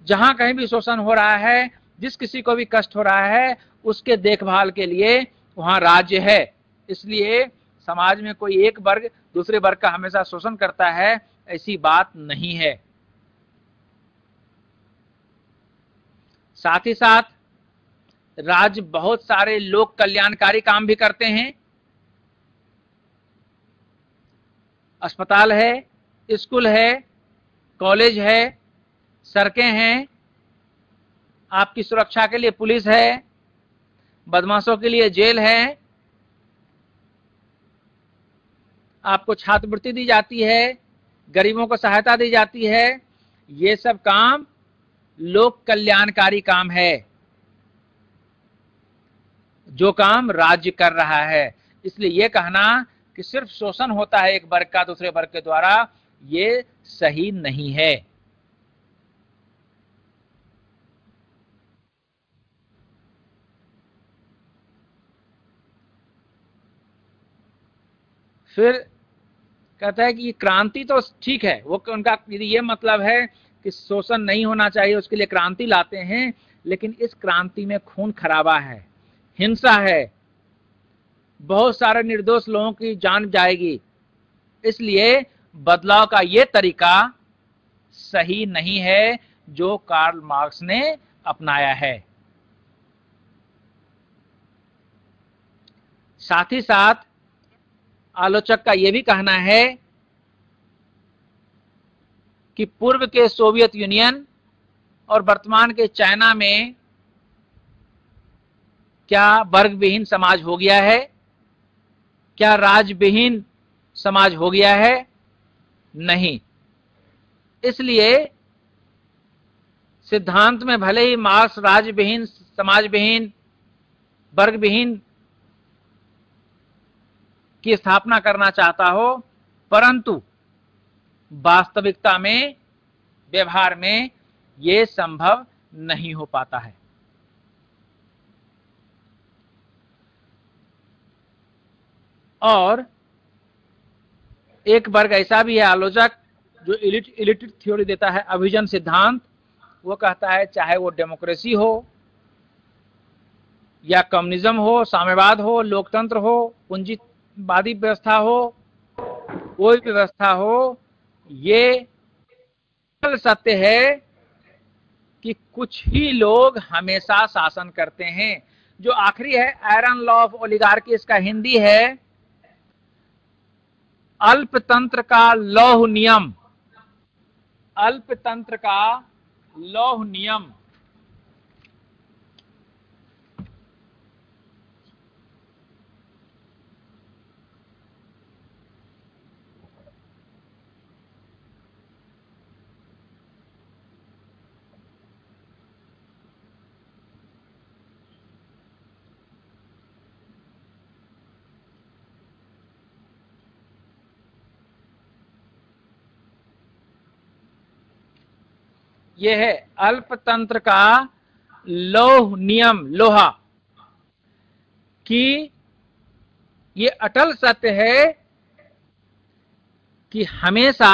जहां कहीं भी शोषण हो रहा है, जिस किसी को भी कष्ट हो रहा है, उसके देखभाल के लिए वहां राज्य है। इसलिए समाज में कोई एक वर्ग दूसरे वर्ग का हमेशा शोषण करता है, ऐसी बात नहीं है। साथ ही साथ राज्य बहुत सारे लोक कल्याणकारी काम भी करते हैं। अस्पताल है, स्कूल है, कॉलेज है, सड़कें हैं, आपकी सुरक्षा के लिए पुलिस है, बदमाशों के लिए जेल है, आपको छात्रवृत्ति दी जाती है, गरीबों को सहायता दी जाती है। ये सब काम लोक कल्याणकारी काम है। जो काम राज्य कर रहा है। इसलिए ये कहना कि सिर्फ शोषण होता है एक वर्ग का दूसरे वर्ग के द्वारा, ये सही नहीं है। फिर कहता है कि ये क्रांति तो ठीक है, वो उनका यदि ये मतलब है कि शोषण नहीं होना चाहिए उसके लिए क्रांति लाते हैं, लेकिन इस क्रांति में खून खराबा है, हिंसा है, बहुत सारे निर्दोष लोगों की जान जाएगी। इसलिए बदलाव का ये तरीका सही नहीं है जो कार्ल मार्क्स ने अपनाया है। साथ ही साथ आलोचक का यह भी कहना है कि पूर्व के सोवियत यूनियन और वर्तमान के चाइना में क्या वर्ग विहीन समाज हो गया है, क्या राज विहीन समाज हो गया है? नहीं। इसलिए सिद्धांत में भले ही मार्क्स राज विहीन, समाज विहीन, वर्ग विहीन की स्थापना करना चाहता हो, परंतु वास्तविकता में, व्यवहार में ये संभव नहीं हो पाता है। और एक वर्ग ऐसा भी है आलोचक जो इलिटिव थ्योरी देता है, अभिजन सिद्धांत। वो कहता है चाहे वो डेमोक्रेसी हो या कम्युनिज्म हो, साम्यवाद हो, लोकतंत्र हो, पूंजीवादी व्यवस्था हो, कोई व्यवस्था हो, ये सत्य है कि कुछ ही लोग हमेशा शासन करते हैं। जो आखिरी है आयरन लॉ ऑफ ओलिगार्की, इसका हिंदी है अल्पतंत्र का लौह नियम। अल्पतंत्र का लौह नियम। यह है अल्पतंत्र का लौह नियम, लोहा, कि ये अटल सत्य है कि हमेशा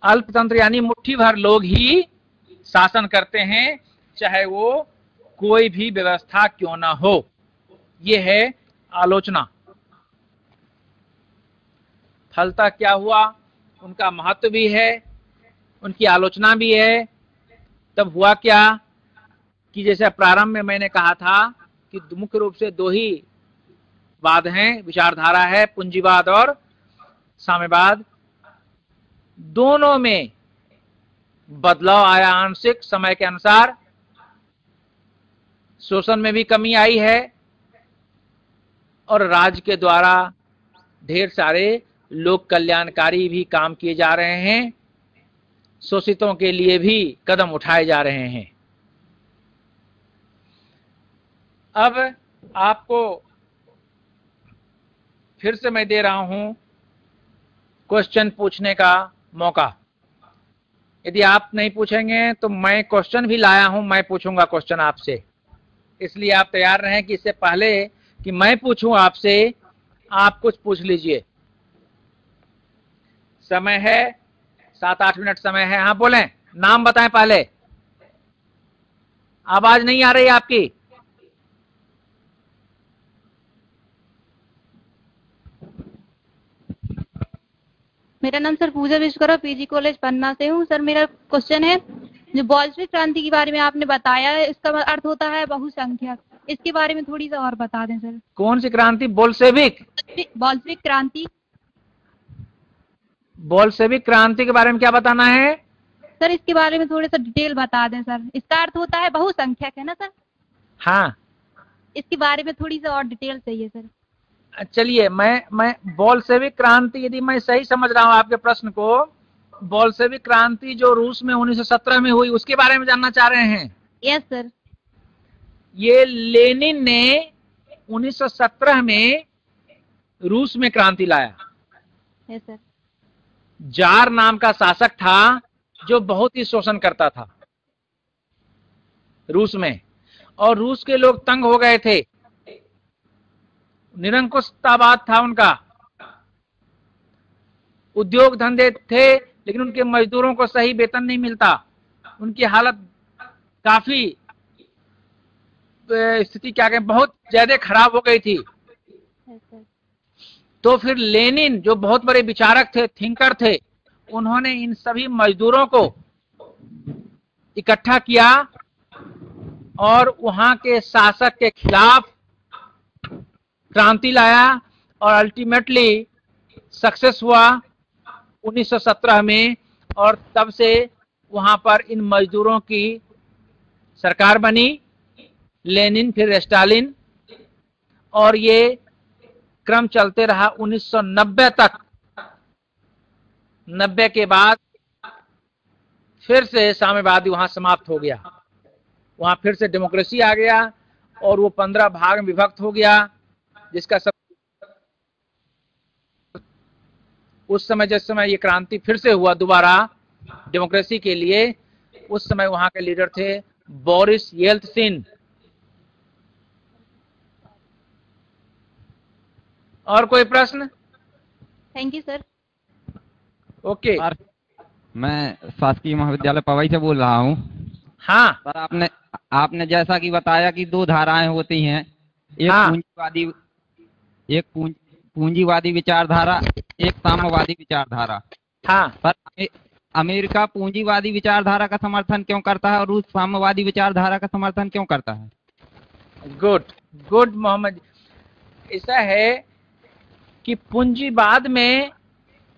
अल्पतंत्र यानी मुट्ठी भर लोग ही शासन करते हैं, चाहे वो कोई भी व्यवस्था क्यों ना हो। ये है आलोचना। फलतः क्या हुआ, उनका महत्व भी है, उनकी आलोचना भी है। तब हुआ क्या कि जैसे प्रारंभ में मैंने कहा था कि मुख्य रूप से दो ही वाद हैं, विचारधारा है, पूंजीवाद और साम्यवाद। दोनों में बदलाव आया आंशिक समय के अनुसार। शोषण में भी कमी आई है और राज्य के द्वारा ढेर सारे लोक कल्याणकारी भी काम किए जा रहे हैं, शोषितों के लिए भी कदम उठाए जा रहे हैं। अब आपको फिर से मैं दे रहा हूं क्वेश्चन पूछने का मौका। यदि आप नहीं पूछेंगे तो मैं क्वेश्चन भी लाया हूं, मैं पूछूंगा क्वेश्चन आपसे। इसलिए आप तैयार रहें कि इससे पहले कि मैं पूछूं आपसे, आप कुछ पूछ लीजिए। समय है 7-8 मिनट समय है। हाँ बोलें, नाम बताएं पहले। आवाज नहीं आ रही आपकी। मेरा नाम सर पूजा विश्वकर्मा, पीजी कॉलेज पन्ना से हूँ। सर मेरा क्वेश्चन है, जो बोल्शेविक क्रांति के बारे में आपने बताया है, इसका अर्थ होता है बहुसंख्यक। इसके बारे में थोड़ी सा और बता दें सर। कौन सी क्रांति? बोल्शेविक? बोल्शेविक क्रांति। बोल्शेविक क्रांति के बारे में क्या बताना है सर? इसके बारे में थोड़े सा डिटेल बता दें सर। इसका अर्थ होता है बहुसंख्यक, है ना सर? हाँ, इसके बारे में थोड़ी सा और डिटेल चाहिए सर। चलिए मैं बोल्शेविक क्रांति, यदि मैं सही समझ रहा हूं आपके प्रश्न को, बोल्शेविक क्रांति जो रूस में 1917 में हुई उसके बारे में जानना चाह रहे हैं? Yes sir. ये लेनिन ने 1917 में रूस में क्रांति लाया। Yes sir. जार नाम का शासक था जो बहुत ही शोषण करता था रूस में, और रूस के लोग तंग हो गए थे, निरंकुशतावाद था उनका, उद्योग धंधे थे लेकिन उनके मजदूरों को सही वेतन नहीं मिलता, उनकी हालत काफी स्थिति क्या कहें बहुत ज्यादा खराब हो गई थी। Yes sir. तो फिर लेनिन जो बहुत बड़े विचारक थे, थिंकर थे, उन्होंने इन सभी मजदूरों को इकट्ठा किया और वहां के शासक के खिलाफ क्रांति लाया और अल्टीमेटली सक्सेस हुआ 1917 में, और तब से वहां पर इन मजदूरों की सरकार बनी, लेनिन फिर स्टालिन, और ये क्रम चलते रहा 1990 तक। 90 के बाद फिर से साम्यवादी वहां समाप्त हो गया, वहां फिर से डेमोक्रेसी आ गया और वो 15 भाग में विभक्त हो गया, जिसका सब उस समय जिस समय ये क्रांति फिर से हुआ दोबारा डेमोक्रेसी के लिए, उस समय वहां के लीडर थे बोरिस येल्त्सिन। और कोई प्रश्न? Thank you sir. Okay. Sir, मैं शासकीय महाविद्यालय पवई से बोल रहा हूँ। हाँ सर, आपने जैसा कि बताया कि दो धाराएं होती हैं, एक हाँ। पूंजीवादी विचारधारा, एक साम्यवादी विचारधारा। हाँ। पर अमेरिका पूंजीवादी विचारधारा का समर्थन क्यों करता है और रूस साम्यवादी विचारधारा का समर्थन क्यों करता है? Good good Mohammad. ऐसा है कि पूंजीवाद में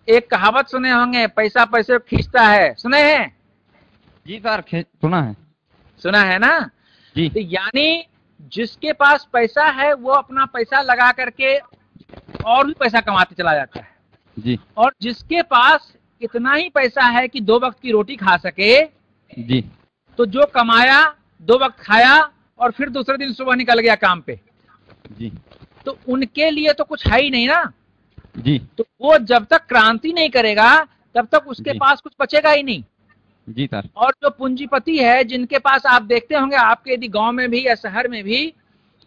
एक कहावत सुने होंगे, पैसा पैसे को खींचता है, सुने हैं? जी सर, सुना है। सुना है ना जी। तो यानी जिसके पास पैसा है वो अपना पैसा लगा करके और भी पैसा कमाते चला जाता है जी। और जिसके पास इतना ही पैसा है कि 2 वक्त की रोटी खा सके जी, तो जो कमाया 2 वक्त खाया और फिर दूसरे दिन सुबह निकल गया काम पे, जी। तो उनके लिए तो कुछ है ही नहीं ना। जी। तो वो जब तक क्रांति नहीं करेगा तब तक उसके जी। पास कुछ बचेगा ही नहीं। जी सर। और जो पूंजीपति है जिनके पास, आप देखते होंगे आपके यदि गांव में भी या शहर में भी,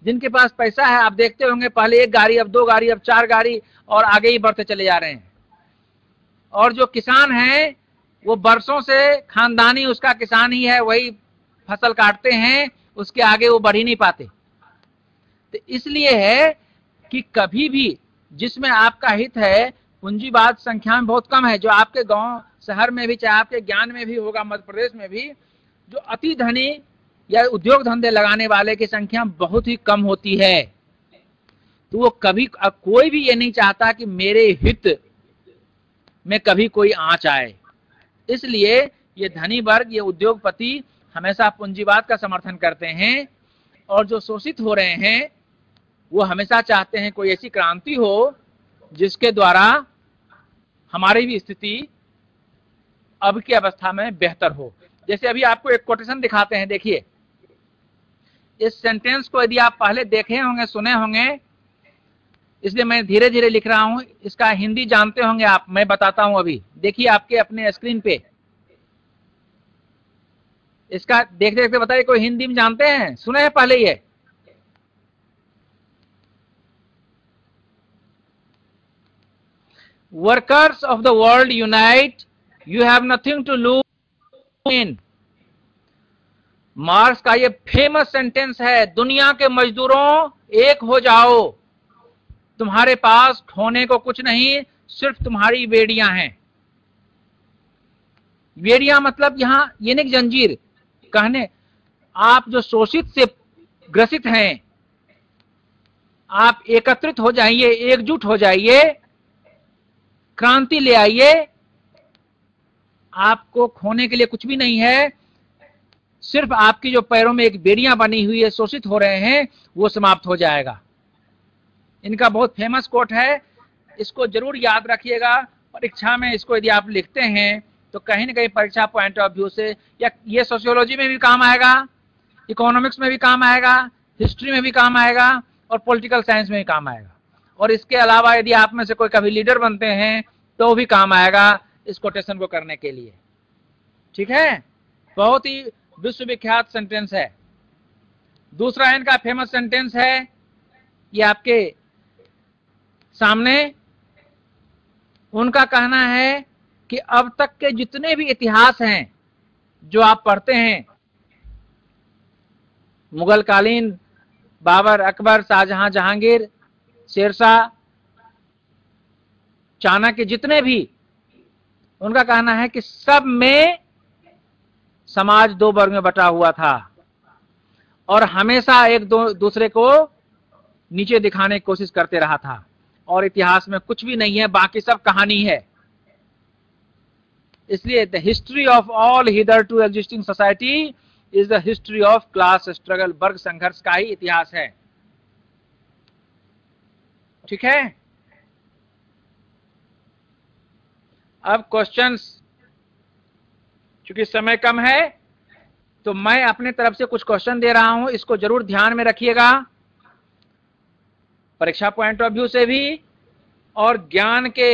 जिनके पास पैसा है आप देखते होंगे पहले 1 गाड़ी, अब 2 गाड़ी, अब 4 गाड़ी, और आगे ही बढ़ते चले जा रहे हैं। और जो किसान है वो बरसों से खानदानी उसका किसान ही है, वही फसल काटते हैं, उसके आगे वो बढ़ ही नहीं पाते। तो इसलिए है कि कभी भी जिसमें आपका हित है, पूंजीवाद संख्या में बहुत कम है। जो आपके गांव शहर में भी, चाहे आपके ज्ञान में भी होगा, मध्य प्रदेश में भी, जो अति धनी या उद्योग धंधे लगाने वाले की संख्या बहुत ही कम होती है। तो वो कभी, कोई भी ये नहीं चाहता कि मेरे हित में कभी कोई आंच आए। इसलिए ये धनी वर्ग, ये उद्योगपति हमेशा पूंजीवाद का समर्थन करते हैं, और जो शोषित हो रहे हैं वो हमेशा चाहते हैं कोई ऐसी क्रांति हो जिसके द्वारा हमारी भी स्थिति अब की अवस्था में बेहतर हो। जैसे अभी आपको एक कोटेशन दिखाते हैं, देखिए इस सेंटेंस को यदि आप पहले देखे होंगे, सुने होंगे, इसलिए मैं धीरे धीरे लिख रहा हूं। इसका हिंदी जानते होंगे आप, मैं बताता हूं। अभी देखिए आपके अपने स्क्रीन पे, इसका देखते देखते बताइए कोई हिंदी में जानते हैं, सुने हैं पहले ये? Workers of the world unite, you have nothing to lose in. Marx का ये फेमस सेंटेंस है, दुनिया के मजदूरों एक हो जाओ, तुम्हारे पास खोने को कुछ नहीं, सिर्फ तुम्हारी बेड़ियां हैं। बेड़ियां मतलब यहां ये नहीं जंजीर कहने, आप जो शोषित से ग्रसित हैं, आप एकत्रित हो जाइए, एकजुट हो जाइए, क्रांति ले आइए। आपको खोने के लिए कुछ भी नहीं है, सिर्फ आपकी जो पैरों में एक बेड़ियां बनी हुई है, शोषित हो रहे हैं, वो समाप्त हो जाएगा। इनका बहुत फेमस कोट है, इसको जरूर याद रखिएगा। परीक्षा में इसको यदि आप लिखते हैं तो कहीं ना कहीं परीक्षा पॉइंट ऑफ व्यू से, या ये सोशियोलॉजी में भी काम आएगा, इकोनॉमिक्स में भी काम आएगा, हिस्ट्री में भी काम आएगा और पॉलिटिकल साइंस में भी काम आएगा। और इसके अलावा यदि आप में से कोई कभी लीडर बनते हैं तो भी काम आएगा इस कोटेशन को करने के लिए। ठीक है, बहुत ही विश्वविख्यात सेंटेंस है। दूसरा इनका फेमस सेंटेंस है, ये आपके सामने। उनका कहना है कि अब तक के जितने भी इतिहास हैं जो आप पढ़ते हैं, मुगल कालीन, बाबर, अकबर, शाहजहां, जहांगीर, शेरशाह, चाणक्य, जितने भी, उनका कहना है कि सब में समाज दो वर्ग में बटा हुआ था और हमेशा एक दूसरे को नीचे दिखाने की कोशिश करते रहा था और इतिहास में कुछ भी नहीं है, बाकी सब कहानी है। इसलिए the history of all hitherto existing society is the history of class struggle. वर्ग संघर्ष का ही इतिहास है। ठीक है, अब क्वेश्चंस, चूंकि समय कम है तो मैं अपने तरफ से कुछ क्वेश्चन दे रहा हूं, इसको जरूर ध्यान में रखिएगा, परीक्षा पॉइंट ऑफ व्यू से भी और ज्ञान के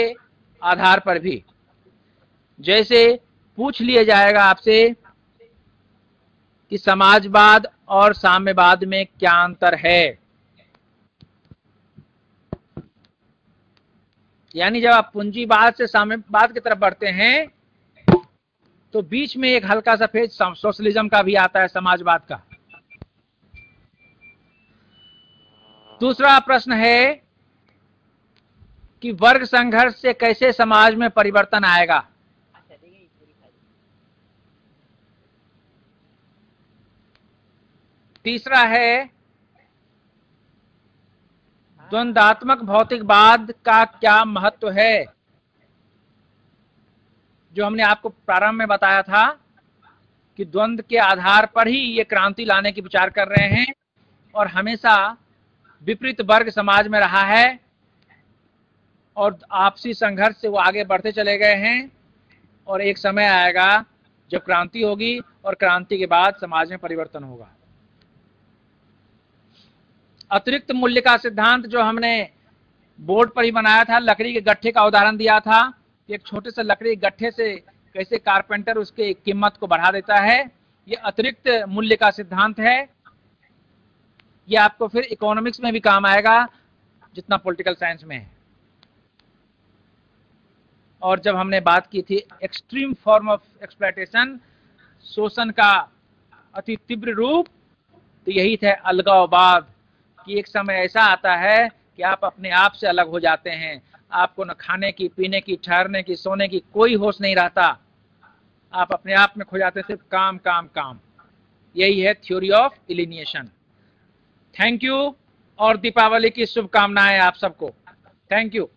आधार पर भी। जैसे पूछ लिया जाएगा आपसे कि समाजवाद और साम्यवाद में क्या अंतर है, यानी जब आप पूंजीवाद से साम्यवाद की तरफ बढ़ते हैं तो बीच में एक हल्का सा फेज सोशलिज्म का भी आता है, समाजवाद का। दूसरा प्रश्न है कि वर्ग संघर्ष से कैसे समाज में परिवर्तन आएगा। तीसरा है द्वंद्वात्मक भौतिकवाद का क्या महत्व है, जो हमने आपको प्रारंभ में बताया था कि द्वंद्व के आधार पर ही ये क्रांति लाने की विचार कर रहे हैं और हमेशा विपरीत वर्ग समाज में रहा है और आपसी संघर्ष से वो आगे बढ़ते चले गए हैं और एक समय आएगा जब क्रांति होगी और क्रांति के बाद समाज में परिवर्तन होगा। अतिरिक्त मूल्य का सिद्धांत जो हमने बोर्ड पर ही बनाया था, लकड़ी के गट्ठे का उदाहरण दिया था, एक छोटे से लकड़ी के गट्ठे से कैसे कारपेंटर उसके कीमत को बढ़ा देता है, ये अतिरिक्त मूल्य का सिद्धांत है। ये आपको फिर इकोनॉमिक्स में भी काम आएगा जितना पॉलिटिकल साइंस में है। और जब हमने बात की थी एक्सट्रीम फॉर्म ऑफ एक्सप्लॉयटेशन, शोषण का अति तीव्र रूप, तो यही थे अलगाववाद, कि एक समय ऐसा आता है कि आप अपने आप से अलग हो जाते हैं, आपको न खाने की, पीने की, ठहरने की, सोने की कोई होश नहीं रहता, आप अपने आप में खो जाते, सिर्फ काम काम काम। यही है theory of alienation. Thank you और दीपावली की शुभकामनाएं आप सबको। Thank you.